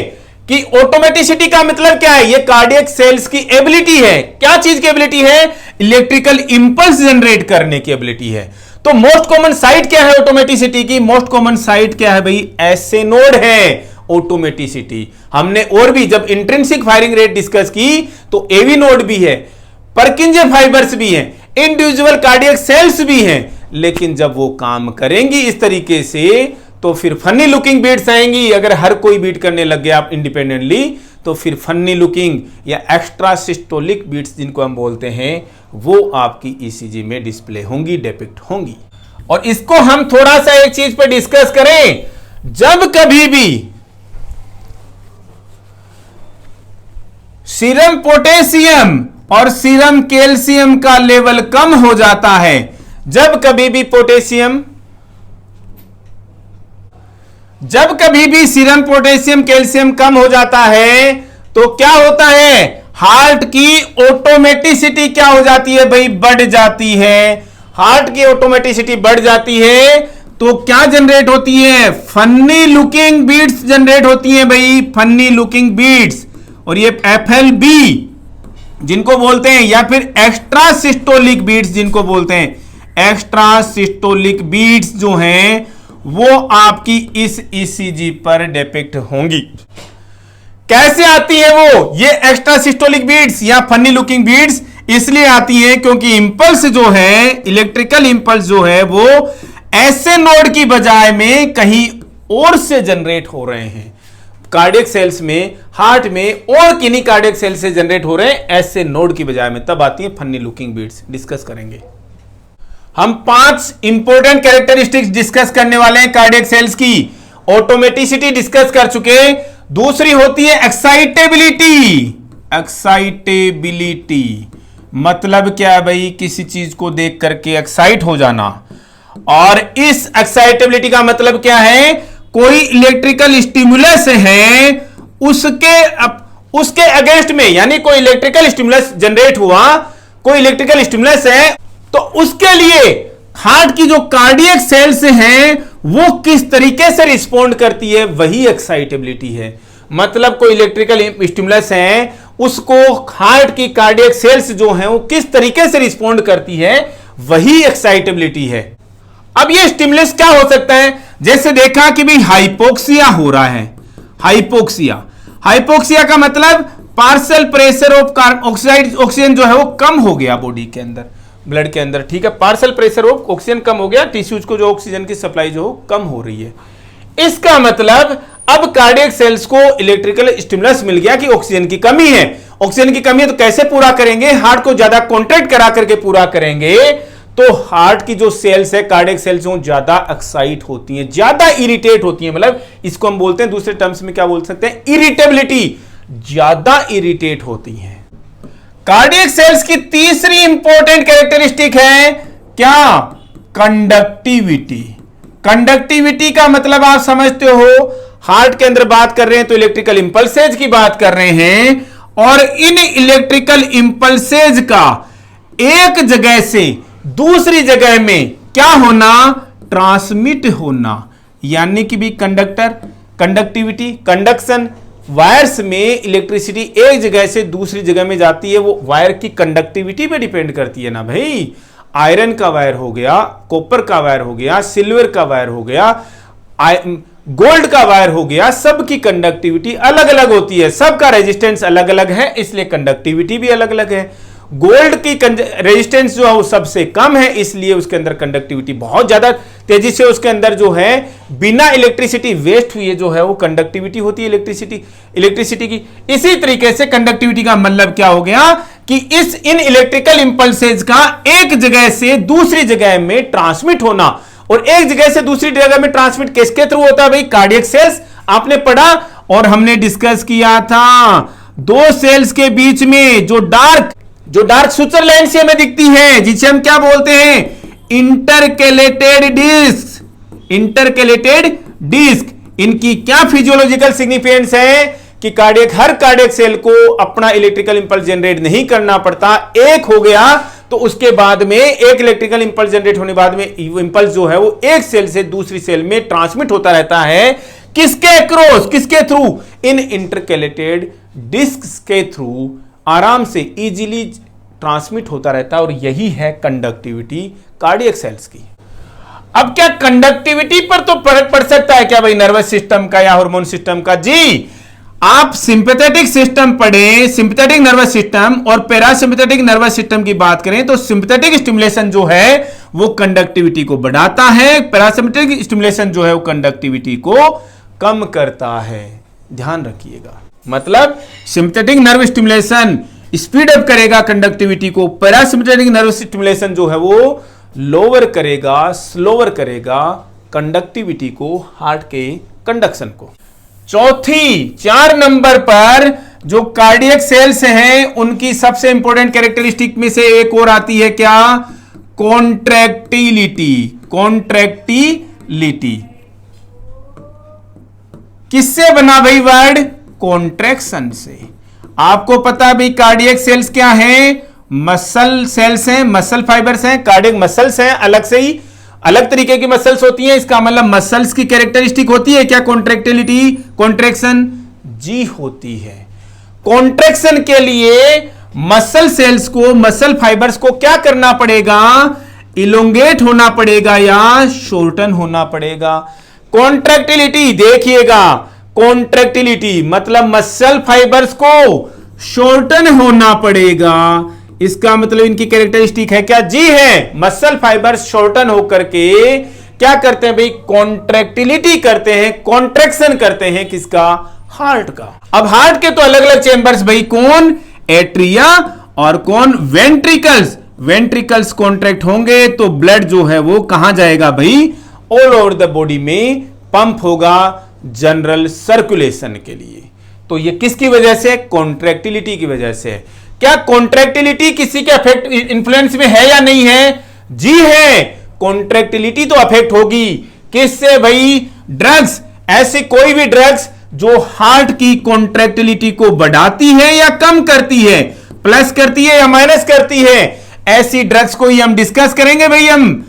कि ऑटोमेटिसिटी का मतलब क्या है? ये कार्डियक सेल्स की एबिलिटी है। क्या चीज की एबिलिटी है? इलेक्ट्रिकल इंपल्स जनरेट करने की एबिलिटी है। तो मोस्ट कॉमन साइट क्या है ऑटोमेटिसिटी की? मोस्ट कॉमन साइट क्या है भाई? ऐसे नोड है ऑटोमेटिसिटी। हमने और भी जब इंट्रिंसिक फायरिंग रेट डिस्कस की तो एवी नोड भी है, पर्किंजे फाइबर्स भी हैं, इंडिविजुअल कार्डियक सेल्स भी हैं, लेकिन जब वो काम करेंगी इस तरीके से तो फिर फनी लुकिंग बीट्स आएंगी। अगर हर कोई बीट करने लग गया आप इंडिपेंडेंटली तो फिर फनी लुकिंग या एक्स्ट्रा सिस्टोलिक बीट्स जिनको हम बोलते हैं वो आपकी ईसीजी में डिस्प्ले होंगी, डिपिक्ट होंगी। और इसको हम थोड़ा सा एक चीज पे डिस्कस करें, जब कभी भी सीरम पोटेशियम और सीरम कैल्शियम का लेवल कम हो जाता है, जब कभी भी सीरम पोटेशियम कैल्शियम कम हो जाता है तो क्या होता है? हार्ट की ऑटोमेटिसिटी क्या हो जाती है भाई? बढ़ जाती है। हार्ट की ऑटोमेटिसिटी बढ़ जाती है तो क्या जनरेट होती है? फनी लुकिंग बीट्स जनरेट होती है भाई, फनी लुकिंग बीट्स। और ये FLB जिनको बोलते हैं, या फिर एक्स्ट्रा सिस्टोलिक बीट्स जिनको बोलते हैं। एक्स्ट्रा सिस्टोलिक बीट्स जो हैं वो आपकी इस ईसीजी पर डिपिक्ट होंगी। कैसे आती है वो? ये एक्स्ट्रा सिस्टोलिक बीट्स या फनी लुकिंग बीट्स इसलिए आती है क्योंकि इंपल्स जो है, इलेक्ट्रिकल इंपल्स जो है वो ऐसे नोड की बजाय में कहीं और से जनरेट हो रहे हैं। कार्डियक सेल्स में, हार्ट में और किन्हीं कार्डियक सेल से जनरेट हो रहे हैं ऐसे नोड की बजाय में, तब आती है फनी लुकिंग बीट्स। डिस्कस करेंगे हम 5 इंपॉर्टेंट कैरेक्टरिस्टिक्स डिस्कस करने वाले हैं कार्डियक सेल्स की। ऑटोमेटिसिटी डिस्कस कर चुके। दूसरी होती है एक्साइटेबिलिटी। एक्साइटेबिलिटी मतलब क्या है भाई? किसी चीज को देख करके एक्साइट हो जाना। और इस एक्साइटेबिलिटी का मतलब क्या है? कोई इलेक्ट्रिकल स्टिमुलस है, उसके अगेंस्ट में, यानी कोई इलेक्ट्रिकल स्टिमुलस जनरेट हुआ, कोई इलेक्ट्रिकल स्टिमुलस है, तो उसके लिए हार्ट की जो कार्डियक सेल्स हैं वो किस तरीके से रिस्पॉन्ड करती है, वही एक्साइटेबिलिटी है। मतलब कोई इलेक्ट्रिकल स्टिमुलस है, उसको हार्ट की कार्डियक सेल्स जो हैं वो किस तरीके से रिस्पॉन्ड करती है, वही एक्साइटेबिलिटी है। अब ये स्टिमुलस क्या हो सकता है? जैसे देखा कि भाई हाइपोक्सिया हो रहा है। हाइपोक्सिया का मतलब पार्शियल प्रेशर ऑफ ऑक्सीजन जो है वो कम हो गया बॉडी के अंदर, ब्लड के अंदर, ठीक है। पार्शियल प्रेशर ऑफ ऑक्सीजन कम हो गया, टिश्यूज को जो ऑक्सीजन की सप्लाई जो कम हो रही है। इसका मतलब अब कार्डियक सेल्स को इलेक्ट्रिकल स्टिमुलस मिल गया कि ऑक्सीजन की कमी है। ऑक्सीजन की कमी है तो कैसे पूरा करेंगे? हार्ट को ज्यादा कॉन्ट्रैक्ट करा करके पूरा करेंगे, तो हार्ट की जो सेल्स है, कार्डियक सेल्स जो ज्यादा एक्साइट होती हैं, ज्यादा इरिटेट होती हैं। मतलब इसको हम बोलते हैं, दूसरे टर्म्स में क्या बोल सकते हैं? इरिटेबिलिटी, ज्यादा इरिटेट होती हैं। कार्डियक सेल्स की तीसरी इंपॉर्टेंट कैरेक्टरिस्टिक है क्या? कंडक्टिविटी। कंडक्टिविटी का मतलब आप समझते हो, हार्ट के अंदर बात कर रहे हैं तो इलेक्ट्रिकल इंपल्सेज की बात कर रहे हैं, और इन इलेक्ट्रिकल इंपल्सेज का एक जगह से दूसरी जगह में क्या होना? ट्रांसमिट होना। यानी कि भी कंडक्टर, कंडक्टिविटी, कंडक्शन, वायर्स में इलेक्ट्रिसिटी एक जगह से दूसरी जगह में जाती है, वो वायर की कंडक्टिविटी पे डिपेंड करती है ना भाई। आयरन का वायर हो गया, कॉपर का वायर हो गया, सिल्वर का वायर हो गया, गोल्ड का वायर हो गया, सबकी कंडक्टिविटी अलग अलग होती है, सबका रेजिस्टेंस अलग अलग है, इसलिए कंडक्टिविटी भी अलग अलग है। गोल्ड की रेजिस्टेंस जो है वो सबसे कम है, इसलिए उसके अंदर कंडक्टिविटी बहुत ज्यादा तेजी से उसके अंदर जो है बिना इलेक्ट्रिसिटी वेस्ट हुए जो है वो कंडक्टिविटी होती है इलेक्ट्रिसिटी की। इसी तरीके से कंडक्टिविटी का मतलब क्या हो गया कि इन इलेक्ट्रिकल इंपल्सेज का एक जगह से दूसरी जगह में ट्रांसमिट होना। और एक जगह से दूसरी जगह में ट्रांसमिट किसके थ्रू होता है भाई? Cardiac cells. आपने पढ़ा और हमने डिस्कस किया था, दो सेल्स के बीच में जो डार्क स्विट्जरलैंड से हमें दिखती है, जिसे हम क्या बोलते हैं? इंटरकेलेटेड डिस्क। इनकी क्या फिजियोलॉजिकल सिग्निफिकेंस है कि हर कार्डियक सेल को अपना इलेक्ट्रिकल इंपल्स जनरेट नहीं करना पड़ता। एक हो गया तो उसके बाद में एक इलेक्ट्रिकल इंपल्स जनरेट होने बाद में इंपल्स जो है वो एक सेल से दूसरी सेल में ट्रांसमिट होता रहता है। किसके अक्रॉस? किसके थ्रू? इन इंटरकेलेटेड डिस्क के थ्रू आराम से इजीली ट्रांसमिट होता रहता है, और यही है कंडक्टिविटी कार्डियक सेल्स की। अब क्या कंडक्टिविटी पर तो फर्क पड़ सकता है क्या भाई नर्वस सिस्टम का या हार्मोन सिस्टम का? जी, आप सिंपैथेटिक सिस्टम पढ़ें, सिंपैथेटिक नर्वस सिस्टम और पैरासिम्पैथेटिक नर्वस सिस्टम की बात करें तो सिंपैथेटिक स्टिमुलेशन जो है वो कंडक्टिविटी को बढ़ाता है, पैरासिम्पैथेटिक स्टिमुलेशन जो है वो कंडक्टिविटी को कम करता है। ध्यान रखिएगा, मतलब sympathetic nerve stimulation speed up करेगा कंडक्टिविटी को, पैरासिम्पैथेटिक नर्व स्टिमुलेशन जो है वो लोअर करेगा, स्लोअर करेगा कंडक्टिविटी को, हार्ट के कंडक्शन को। चौथी 4 नंबर पर जो कार्डियक सेल्स हैं उनकी सबसे इंपॉर्टेंट कैरेक्टरिस्टिक में से एक और आती है क्या? कॉन्ट्रैक्टिलिटी। कॉन्ट्रैक्टिलिटी किससे बना भाई वर्ड? कॉन्ट्रैक्शन से। आपको पता भाई कार्डियक सेल्स क्या हैं? मसल सेल्स हैं, मसल फाइबर्स हैं, कार्डियक मसल्स हैं, अलग से ही अलग तरीके की मसल्स होती हैं। इसका मतलब मसल्स की कैरेक्टरिस्टिक होती है क्या कॉन्ट्रैक्टिलिटी, कॉन्ट्रैक्शन? जी होती है। कॉन्ट्रैक्शन के लिए मसल सेल्स को, मसल फाइबर्स को क्या करना पड़ेगा? इलोंगेट होना पड़ेगा या शॉर्टन होना पड़ेगा। कॉन्ट्रैक्टिलिटी देखिएगा, कॉन्ट्रैक्टिलिटी मतलब मसल फाइबर्स को शॉर्टन होना पड़ेगा। इसका मतलब इनकी कैरेक्टरिस्टिक है क्या? जी है, मसल फाइबर्स शॉर्टन होकर के क्या करते हैं भाई? कॉन्ट्रैक्टिलिटी करते हैं, कॉन्ट्रैक्शन करते हैं किसका? हार्ट का। अब हार्ट के तो अलग अलग चेंबर्स भाई, कौन? एट्रिया और कौन? वेंट्रिकल्स। वेंट्रिकल्स कॉन्ट्रैक्ट होंगे तो ब्लड जो है वो कहां जाएगा भाई? ऑल ओवर द बॉडी में पंप होगा जनरल सर्कुलेशन के लिए। तो ये किसकी वजह से? कॉन्ट्रैक्टिलिटी की वजह से। क्या कॉन्ट्रैक्टिलिटी किसी के अफेक्ट इन्फ्लुएंस में है या नहीं है? जी है, कॉन्ट्रैक्टिलिटी तो अफेक्ट होगी। किससे भाई? ड्रग्स। ऐसे कोई भी ड्रग्स जो हार्ट की कॉन्ट्रैक्टिलिटी को बढ़ाती है या कम करती है, प्लस करती है या माइनस करती है, ऐसी ड्रग्स को ही हम डिस्कस करेंगे भाई। हम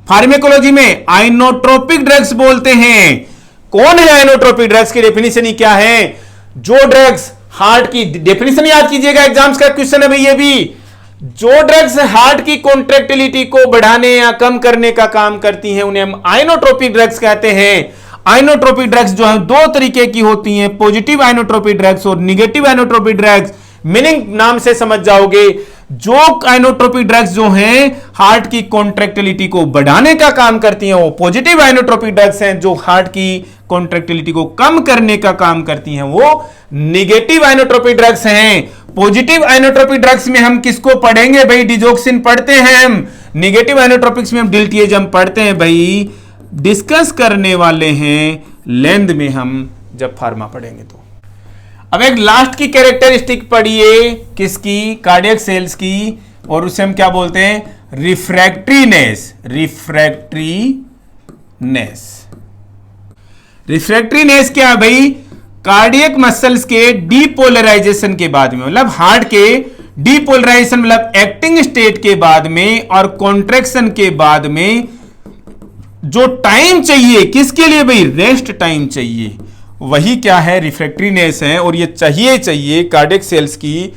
फार्मेकोलॉजी में आइनोट्रोपिक ड्रग्स बोलते हैं। कौन है आइनोट्रोपिक ड्रग्स? की डेफिनेशन ही क्या है? जो ड्रग्स हार्ट की, डेफिनेशन याद कीजिएगा, एग्जाम्स का क्वेश्चन है भाई ये भी। जो ड्रग्स हार्ट की कॉन्ट्रैक्टिलिटी को बढ़ाने या कम करने का काम करती हैं उन्हें हम आइनोट्रोपिक ड्रग्स कहते हैं। आइनोट्रोपिक ड्रग्स जो है दो तरीके की होती हैं, पॉजिटिव आइनोट्रोपिक ड्रग्स और निगेटिव आइनोट्रोपिक ड्रग्स। मीनिंग नाम से समझ जाओगे, जो आइनोट्रोपिक ड्रग्स जो हैं हार्ट की कॉन्ट्रैक्टिलिटी को बढ़ाने का काम करती हैं वो पॉजिटिव आइनोट्रोपिक ड्रग्स हैं। जो हार्ट की कॉन्ट्रैक्टिलिटी को कम करने का काम करती हैं वो निगेटिव आइनोट्रोपिक ड्रग्स हैं। पॉजिटिव आइनोट्रोपिक ड्रग्स में हम किसको पढ़ेंगे भाई? डिजोक्सिन पढ़ते हैं हम। निगेटिव आइनोट्रोपिक्स में हम डिल्टिएजम पढ़ते हैं भाई। डिस्कस करने वाले हैं लेंथ में हम जब फार्मा पढ़ेंगे तो। अब एक लास्ट की कैरेक्टरिस्टिक पढ़िए, किसकी? कार्डियक सेल्स की, और उसे हम क्या बोलते हैं? रिफ्रैक्ट्रीनेस। रिफ्रैक्ट्रीनेस। रिफ्रैक्ट्रीनेस क्या है भाई? कार्डियक मसल्स के डीपोलराइजेशन के बाद में, मतलब हार्ट के डीपोलराइजेशन मतलब एक्टिंग स्टेट के बाद में और कॉन्ट्रैक्शन के बाद में जो टाइम चाहिए, किसके लिए भाई? रेस्ट टाइम चाहिए, वही क्या है? रिफ्रैक्ट्रीनेस है। और ये चाहिए कार्डियक सेल्स की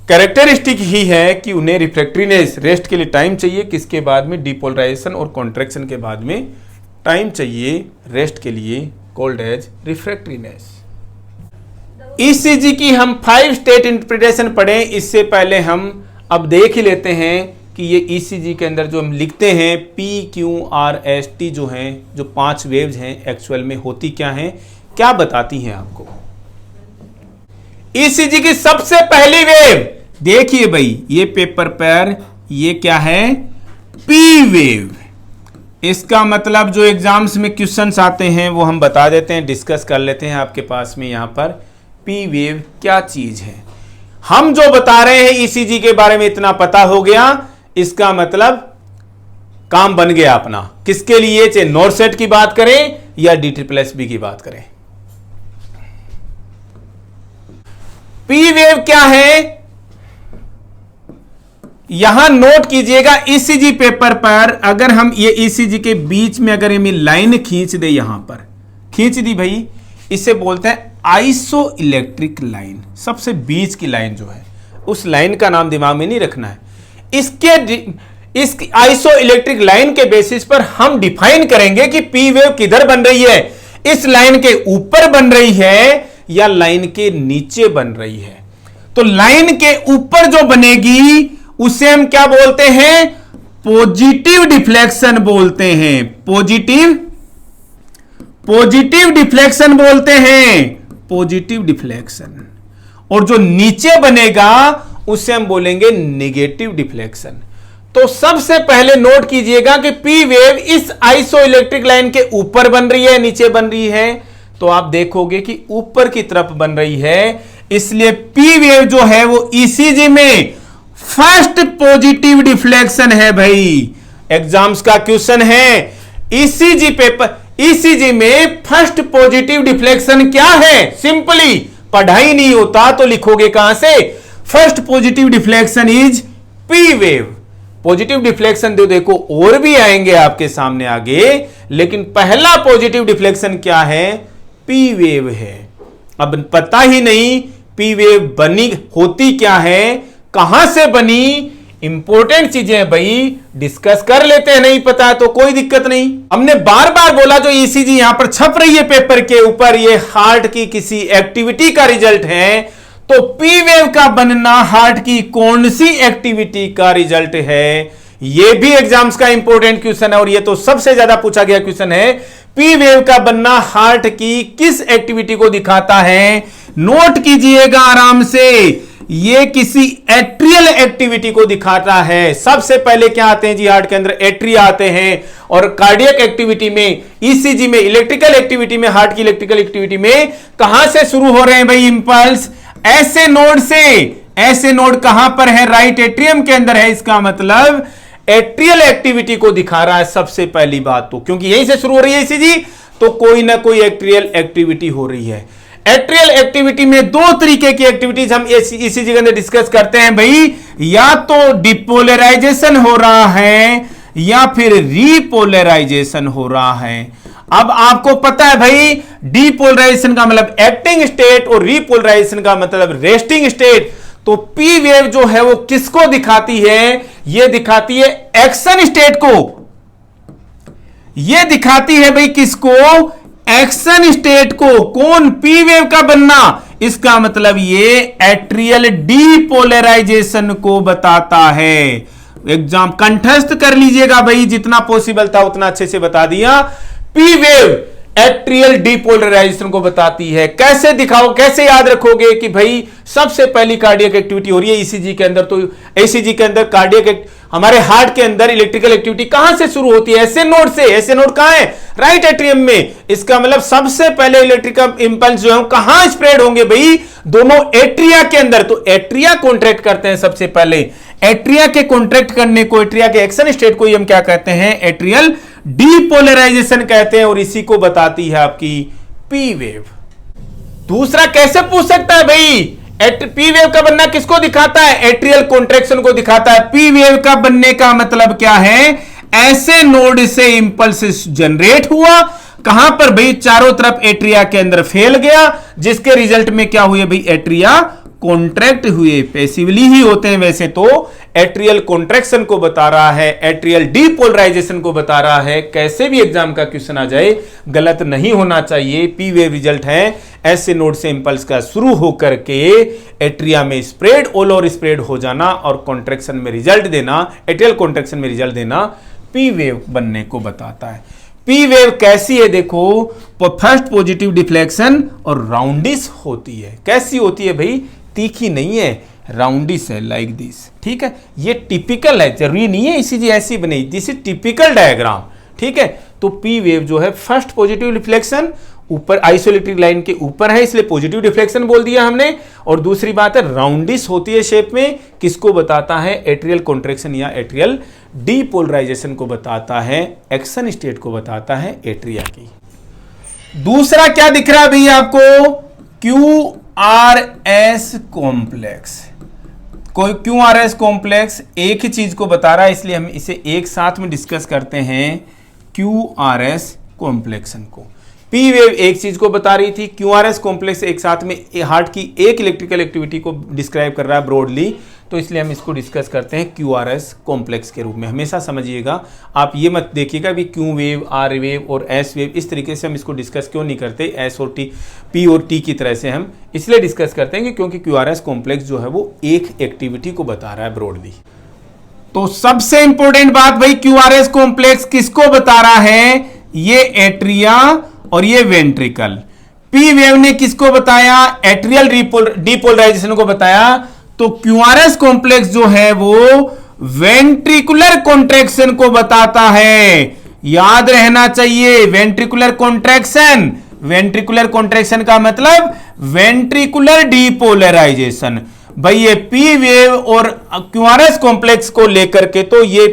कैरेक्टरिस्टिक ही है कि उन्हें रिफ्रैक्ट्रीनेस, रेस्ट के लिए टाइम चाहिए, किसके बाद में? डीपोलराइजेशन और कॉन्ट्रैक्शन के बाद में टाइम चाहिए रेस्ट के लिए, कॉल्ड एज रिफ्रैक्ट्रीनेस। ईसीजी की हम 5 स्टेट इंटरप्रिटेशन पढ़ें, इससे पहले हम अब देख ही लेते हैं कि ये ईसीजी के अंदर जो हम लिखते हैं PQRST जो हैं, जो 5 वेव्स हैं, एक्चुअल में होती क्या हैं, क्या बताती हैं आपको। ईसीजी की सबसे पहली वेव देखिए भाई, ये पेपर पर ये क्या है? P wave. इसका मतलब जो एग्जाम्स में क्वेश्चंस आते हैं वो हम बता देते हैं, डिस्कस कर लेते हैं आपके पास में। यहां पर पी वेव क्या चीज है, हम जो बता रहे हैं ईसीजी के बारे में इतना पता हो गया, इसका मतलब काम बन गया अपना। किसके लिए? चाहे नॉरसेट की बात करें या DSSB की बात करें। पी वेव क्या है यहां नोट कीजिएगा। ईसीजी पेपर पर अगर हम ये ईसीजी के बीच में अगर ये लाइन खींच दे, यहां पर खींच दी भाई, इसे बोलते हैं आइसो इलेक्ट्रिक लाइन। सबसे बीच की लाइन जो है, उस लाइन का नाम दिमाग में नहीं रखना है। इस आइसो इलेक्ट्रिक लाइन के बेसिस पर हम डिफाइन करेंगे कि पी वेव किधर बन रही है, इस लाइन के ऊपर बन रही है या लाइन के नीचे बन रही है। तो लाइन के ऊपर जो बनेगी उसे हम क्या बोलते हैं? पॉजिटिव डिफ्लेक्शन बोलते हैं। पॉजिटिव डिफ्लेक्शन बोलते हैं, पॉजिटिव डिफ्लेक्शन। और जो नीचे बनेगा उसे हम बोलेंगे नेगेटिव डिफ्लेक्शन। तो सबसे पहले नोट कीजिएगा कि पी वेव इस आइसो इलेक्ट्रिक लाइन के ऊपर बन रही है, नीचे बन रही है, तो आप देखोगे कि ऊपर की तरफ बन रही है। इसलिए पी वेव जो है वो ईसीजी में फर्स्ट पॉजिटिव डिफ्लेक्शन है भाई। एग्जाम्स का क्वेश्चन है, ईसीजी पेपर, ईसीजी में फर्स्ट पॉजिटिव डिफ्लेक्शन क्या है? सिंपली पढ़ाई नहीं होता तो लिखोगे कहां से? First positive deflection is P wave. Positive deflection तो देखो और भी आएंगे आपके सामने आगे, लेकिन पहला पॉजिटिव डिफ्लेक्शन क्या है? पी वेव है। अब पता ही नहीं पी वेव बनी होती क्या है, कहां से बनी, इंपॉर्टेंट चीजें हैं भाई, डिस्कस कर लेते हैं, नहीं पता तो कोई दिक्कत नहीं। हमने बार बार बोला जो ईसीजी यहां पर छप रही है पेपर के ऊपर, ये हार्ट की किसी एक्टिविटी का रिजल्ट है, तो पी वेव का बनना हार्ट की कौन सी एक्टिविटी का रिजल्ट है, यह भी एग्जाम्स का इंपॉर्टेंट क्वेश्चन है, और यह तो सबसे ज्यादा पूछा गया क्वेश्चन है। पी वेव का बनना हार्ट की किस एक्टिविटी को दिखाता है, नोट कीजिएगा आराम से, ये किसी एट्रियल एक्टिविटी को दिखाता है। सबसे पहले क्या आते हैं जी, हार्ट के अंदर एट्रिया आते हैं, और कार्डियक एक्टिविटी में, ईसीजी में, इलेक्ट्रिकल एक्टिविटी में, हार्ट की इलेक्ट्रिकल एक्टिविटी में कहां से शुरू हो रहे हैं भाई इंपल्स, ऐसे नोड से। ऐसे नोड कहां पर है, राइट एट्रियम के अंदर है, इसका मतलब एट्रियल एक्टिविटी को दिखा रहा है सबसे पहली बात तो, क्योंकि यहीं से शुरू हो रही है ईसीजी, तो कोई ना कोई एट्रियल एक्टिविटी हो रही है। एट्रियल एक्टिविटी में दो तरीके की एक्टिविटीज हम ईसीजी के अंदर डिस्कस करते हैं भाई, या तो डिपोलराइजेशन हो रहा है या फिर रीपोलराइजेशन हो रहा है। अब आपको पता है भाई, डिपोलराइजेशन का मतलब एक्टिंग स्टेट और रीपोलराइजेशन का मतलब रेस्टिंग स्टेट। तो पी वेव जो है वो किसको दिखाती है, ये दिखाती है एक्शन स्टेट को, ये दिखाती है भाई किसको, एक्शन स्टेट को। कौन, पी वेव का बनना, इसका मतलब ये एट्रियल डीपोलराइजेशन को बताता है। एग्जाम कंठस्थ कर लीजिएगा भाई, जितना पॉसिबल था उतना अच्छे से बता दिया। पी वेव एट्रियल डीपोलराइजेशन को बताती है। कैसे दिखाओ, कैसे याद रखोगे कि भाई सबसे पहली कार्डियक एक्टिविटी हो रही है ईसीजी के अंदर, तो ईसीजी के अंदर कार्डियक, हमारे हार्ट के अंदर इलेक्ट्रिकल एक्टिविटी कहां से शुरू होती है, ऐसे नोड से। ऐसे नोड कहां है, राइट एट्रियम में। इसका मतलब सबसे पहले इलेक्ट्रिकल इंपल्स जो है कहां स्प्रेड होंगे भाई, दोनों एट्रिया के अंदर। तो एट्रिया कॉन्ट्रैक्ट करते हैं सबसे पहले, एट्रिया के कॉन्ट्रैक्ट करने को, एट्रिया के एक्शन स्टेट को हम क्या कहते हैं, एट्रियल डीपोलराइजेशन कहते हैं, और इसी को बताती है आपकी पी वेव। दूसरा कैसे पूछ सकता है भाई, पी वेव का बनना किसको दिखाता है, एट्रियल कॉन्ट्रैक्शन को दिखाता है। पी वेव का बनने का मतलब क्या है, ऐसे नोड से इंपल्स जनरेट हुआ, कहां पर भाई, चारों तरफ एट्रिया के अंदर फैल गया, जिसके रिजल्ट में क्या हुए भाई, एट्रिया कॉन्ट्रैक्ट हुए। पैसिवली ही होते हैं वैसे तो, एट्रियल कॉन्ट्रैक्शन को बता रहा है, एट्रियल डीपोलराइजेशन को बता रहा है। कैसे भी एग्जाम का क्वेश्चन आ जाए, गलत नहीं होना चाहिए। पी वेव रिजल्ट है ऐसे नोड से इंपल्स का शुरू होकर के एट्रिया में स्प्रेड, ऑल ओवर स्प्रेड हो जाना और कॉन्ट्रैक्शन में रिजल्ट देना, एट्रियल कॉन्ट्रैक्शन में रिजल्ट देना, पी वेव बनने को बताता है। पी वेव कैसी है देखो, फर्स्ट पॉजिटिव डिफ्लेक्शन और राउंडिश होती है। कैसी होती है भाई, तीखी नहीं है, राउंडिश है, लाइक दिस। ठीक है, ये टिपिकल है, जरूरी नहीं है ईसीजी ऐसी बनी, दिस इज टिपिकल डायग्राम। ठीक है, तो पी वेव जो है फर्स्ट पॉजिटिव डिफ्लेक्शन, ऊपर आइसोइलेक्ट्रिक लाइन के ऊपर है इसलिए पॉजिटिव डिफ्लेक्शन बोल दिया हमने। और दूसरी बात है राउंडिश होती है शेप में, किसको बताता है, एट्रियल कॉन्ट्रैक्शन या एट्रियल डीपोलराइजेशन को बताता है, एक्शन स्टेट को बताता है एट्रिया की। दूसरा क्या दिख रहा है भैया आपको, क्यू आर एस कॉम्प्लेक्स। कोई क्यू आर एस कॉम्प्लेक्स एक ही चीज को बता रहा है, इसलिए हम इसे एक साथ में डिस्कस करते हैं, क्यू आर एस कॉम्प्लेक्सन को। पी वेव एक चीज को बता रही थी, क्यू आर एस कॉम्प्लेक्स एक साथ में हार्ट की एक इलेक्ट्रिकल एक्टिविटी को डिस्क्राइब कर रहा है ब्रॉडली, तो इसलिए हम इसको डिस्कस करते हैं क्यू आर एस कॉम्प्लेक्स के रूप में। हमेशा समझिएगा, आप ये मत देखिएगा भी क्यू वेव, आर वेव और एस वेव, इस तरीके से हम इसको डिस्कस क्यों नहीं करते, एस और टी, पी और टी की तरह से हम इसलिए डिस्कस करते हैं कि क्योंकि क्यू आर एस कॉम्प्लेक्स जो है वो एक एक्टिविटी को बता रहा है ब्रॉडली। तो सबसे इंपॉर्टेंट बात भाई, क्यू आर एस कॉम्प्लेक्स किसको बता रहा है, ये एट्रिया और ये वेंट्रिकल। पी वेव ने किसको बताया, एट्रियल डीपोलराइजेशन को बताया। तो क्यूआरएस कॉम्प्लेक्स जो है वो वेंट्रिकुलर कॉन्ट्रैक्शन को बताता है। याद रहना चाहिए, वेंट्रिकुलर कॉन्ट्रैक्शन, वेंट्रिकुलर कॉन्ट्रैक्शन का मतलब वेंट्रिकुलर डीपोलराइजेशन। भाई ये पी वेव और क्यूआरएस कॉम्प्लेक्स को लेकर के तो ये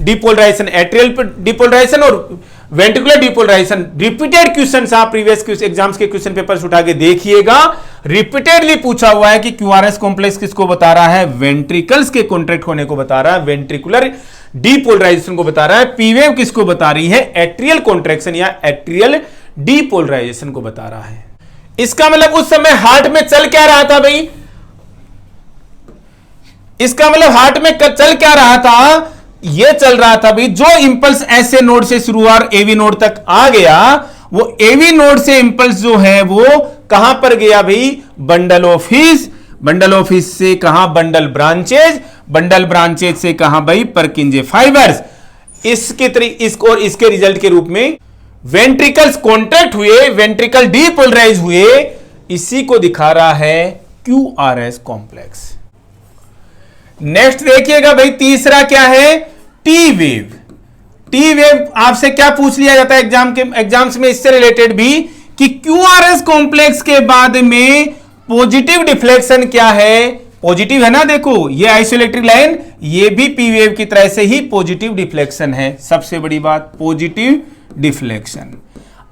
डीपोलराइजेशन, एट्रियल डीपोलराइजेशन और वेंट्रिकुलर डीपोलराइजेशन, रिपीटेड क्वेश्चन आप प्रीवियस एग्जाम्स के क्वेश्चन पेपर्स उठा के देखिएगा, रिपीटेडली पूछा हुआ है कि क्यूआरएस कॉम्प्लेक्स किसको बता रहा है, वेंट्रिकल्स के कॉन्ट्रैक्ट होने को बता रहा है, वेंट्रिकुलर डीपोलराइजेशन को बता रहा है। पी वेव किसको बता रही है, एट्रियल कॉन्ट्रैक्शन या एट्रियल डीपोलराइजेशन को बता रहा है। इसका मतलब उस समय हार्ट में चल क्या रहा था भाई, इसका मतलब हार्ट में चल क्या रहा था, ये चल रहा था भाई जो इंपल्स ऐसे नोड से शुरू हुआ और एवी नोड तक आ गया, वो एवी नोड से इंपल्स जो है वो कहां पर गया भाई, बंडल ऑफिस, बंडल ऑफिस से कहां, बंडल ब्रांचेज, बंडल ब्रांचेज से कहां भाई, परकिंजे फाइबर्स। इसको और इसके रिजल्ट के रूप में वेंट्रिकल्स कॉन्ट्रैक्ट हुए, वेंट्रिकल डीपोलराइज हुए, इसी को दिखा रहा है क्यूआरएस कॉम्प्लेक्स। नेक्स्ट देखिएगा भाई, तीसरा क्या है, टी वेव। टी वेव आपसे क्या पूछ लिया जाता है एग्जाम्स में इससे रिलेटेड भी, कि क्यूआरएस कॉम्प्लेक्स के बाद में पॉजिटिव डिफ्लेक्शन क्या है, पॉजिटिव है ना, देखो ये आइसोइलेक्ट्रिक लाइन, ये भी पी वेव की तरह से ही पॉजिटिव डिफ्लेक्शन है। सबसे बड़ी बात, positive deflection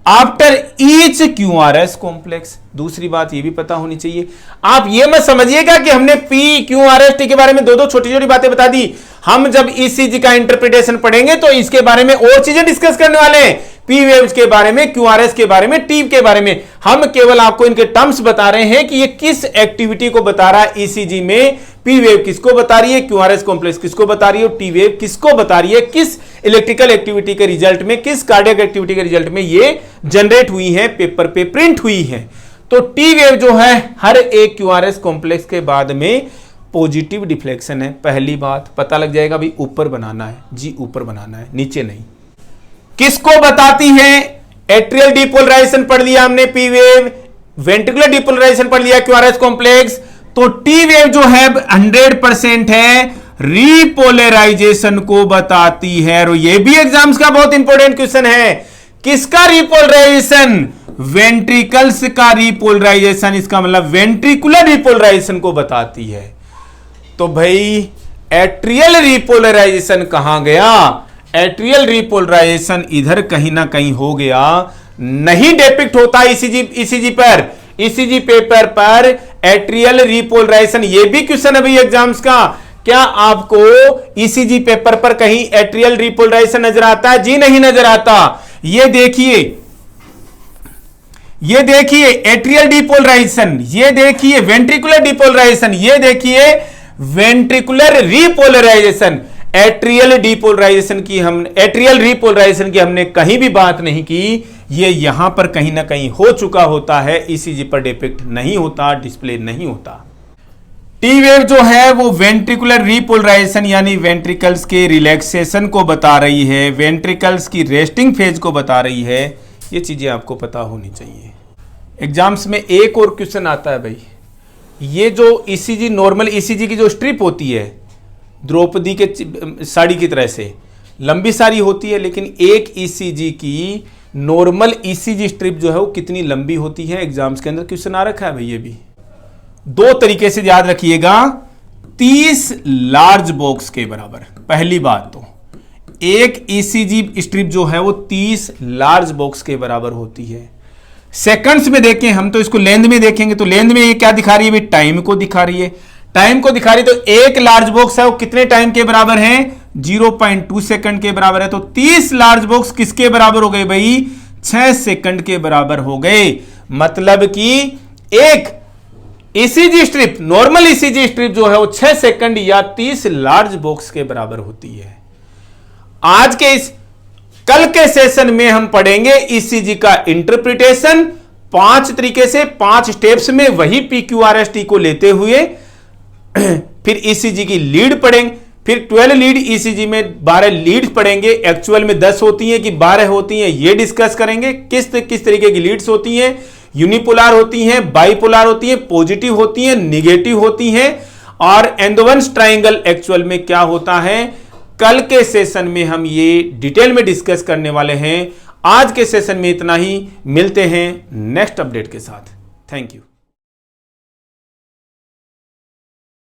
after each QRS complex. दूसरी बात ये भी पता होनी चाहिए, आप ये मत समझिएगा कि हमने पी क्यूआरएस टी के बारे में दो छोटी छोटी बातें बता दी। हम जब ईसीजी का इंटरप्रिटेशन पढ़ेंगे तो इसके बारे में और चीजें डिस्कस करने वाले हैं, पी वेव्स के बारे में, क्यूआरएस के बारे में, टी के बारे में। हम केवल आपको इनके टर्म्स बता रहे हैं कि ये किस एक्टिविटी को बता रहा है ईसीजी में, पी वेव किसको बता रही है, क्यूआरएस कॉम्प्लेक्स किसको बता रही है, टी वेव किसको बता रही है, किस इलेक्ट्रिकल एक्टिविटी के रिजल्ट में, किस कार्डियक एक्टिविटी के रिजल्ट में ये जनरेट हुई है, पेपर पे प्रिंट हुई है। तो टी वेव जो है हर एक क्यूआरएस कॉम्प्लेक्स के बाद में पॉजिटिव डिफ्लेक्शन है। पहली बात पता लग जाएगा भाई, ऊपर बनाना है जी, ऊपर बनाना है, नीचे नहीं। किसको बताती है, एट्रियल डिपोलराइजेशन पढ़ लिया हमने, पी वेव, वेंट्रिकुलर डिपोलराइजेशन पढ़ लिया, क्यूआरएस कॉम्प्लेक्स। तो टी वेव जो है 100% है, रिपोलराइजेशन को बताती है। और ये भी एग्जाम्स का बहुत इंपॉर्टेंट क्वेश्चन है, किसका रिपोलराइजेशन, वेंट्रिकल्स का रिपोलराइजेशन, इसका मतलब वेंट्रिकुलर रिपोलराइजेशन को बताती है। तो भाई एट्रियल रिपोलराइजेशन कहां गया, एट्रियल रिपोलराइजेशन इधर कहीं ना कहीं हो गया, नहीं डिपिक्ट होता ईसीजी पर, ईसीजी पेपर पर एट्रियल रिपोलराइजेशन। ये भी क्वेश्चन है भाई एग्जाम्स का, क्या आपको ईसीजी पेपर पर कहीं एट्रियल रिपोलराइजेशन नजर आता है, जी नहीं नजर आता। ये देखिए, ये देखिए एट्रियल डिपोलराइजेशन, ये देखिए वेंट्रिकुलर डिपोलराइजेशन, ये देखिए वेंट्रिकुलर रिपोलराइजेशन। एट्रियल डिपोलराइजेशन की हम, एट्रियल रिपोलराइजेशन की हमने कहीं भी बात नहीं की, ये यहां पर कहीं ना कहीं हो चुका होता है, ईसीजी पर डिपिक्ट नहीं होता, डिस्प्ले नहीं होता। टी वेव जो है वो वेंट्रिकुलर रिपोलराइजेशन यानी वेंट्रिकल्स के रिलैक्सेशन को बता रही है, वेंट्रिकल्स की रेस्टिंग फेज को बता रही है। ये चीजें आपको पता होनी चाहिए। एग्जाम्स में एक और क्वेश्चन आता है भाई, ये जो ईसीजी, नॉर्मल ईसीजी की जो स्ट्रिप होती है द्रौपदी के साड़ी की तरह से लंबी सारी होती है, लेकिन एक ईसीजी की नॉर्मल ईसीजी स्ट्रिप जो है वो कितनी लंबी होती है, एग्जाम्स के अंदर क्वेश्चन आ रखा है भाई। ये भी दो तरीके से याद रखिएगा, 30 लार्ज बॉक्स के बराबर। पहली बात तो एक ईसीजी स्ट्रिप जो है वो 30 लार्ज बॉक्स के बराबर होती है। सेकंड्स में देखें हम, तो इसको लेंथ में देखेंगे तो लेंथ में ये क्या दिखा रही है, टाइम को दिखा रही है, टाइम को दिखा रही है। तो एक लार्ज बॉक्स है वो कितने टाइम के बराबर है, 0.2 सेकंड के बराबर है। तो 30 लार्ज बॉक्स किसके बराबर हो गए भाई, 6 सेकंड के बराबर हो गए। मतलब कि एक ECG strip, normal ECG strip जो है वो 6 सेकंड या 30 लार्ज बॉक्स के बराबर होती है। आज के कल के सेशन में हम पढ़ेंगे ईसीजी का इंटरप्रिटेशन 5 तरीके से, 5 स्टेप्स में, वही पीक्यूआरएसटी को लेते हुए। फिर ईसीजी की लीड पढ़ेंगे, फिर 12 लीड ईसीजी में 12 लीड पढ़ेंगे, एक्चुअल में 10 होती हैं कि 12 होती हैं ये डिस्कस करेंगे। किस तरीके की लीड्स होती हैं, यूनिपोलर होती हैं, बाइपोलर होती हैं, पॉजिटिव होती हैं, निगेटिव होती हैं, और एंडोवंस ट्राइंगल एक्चुअल में क्या होता है, कल के सेशन में हम ये डिटेल में डिस्कस करने वाले हैं। आज के सेशन में इतना ही, मिलते हैं नेक्स्ट अपडेट के साथ। Thank you.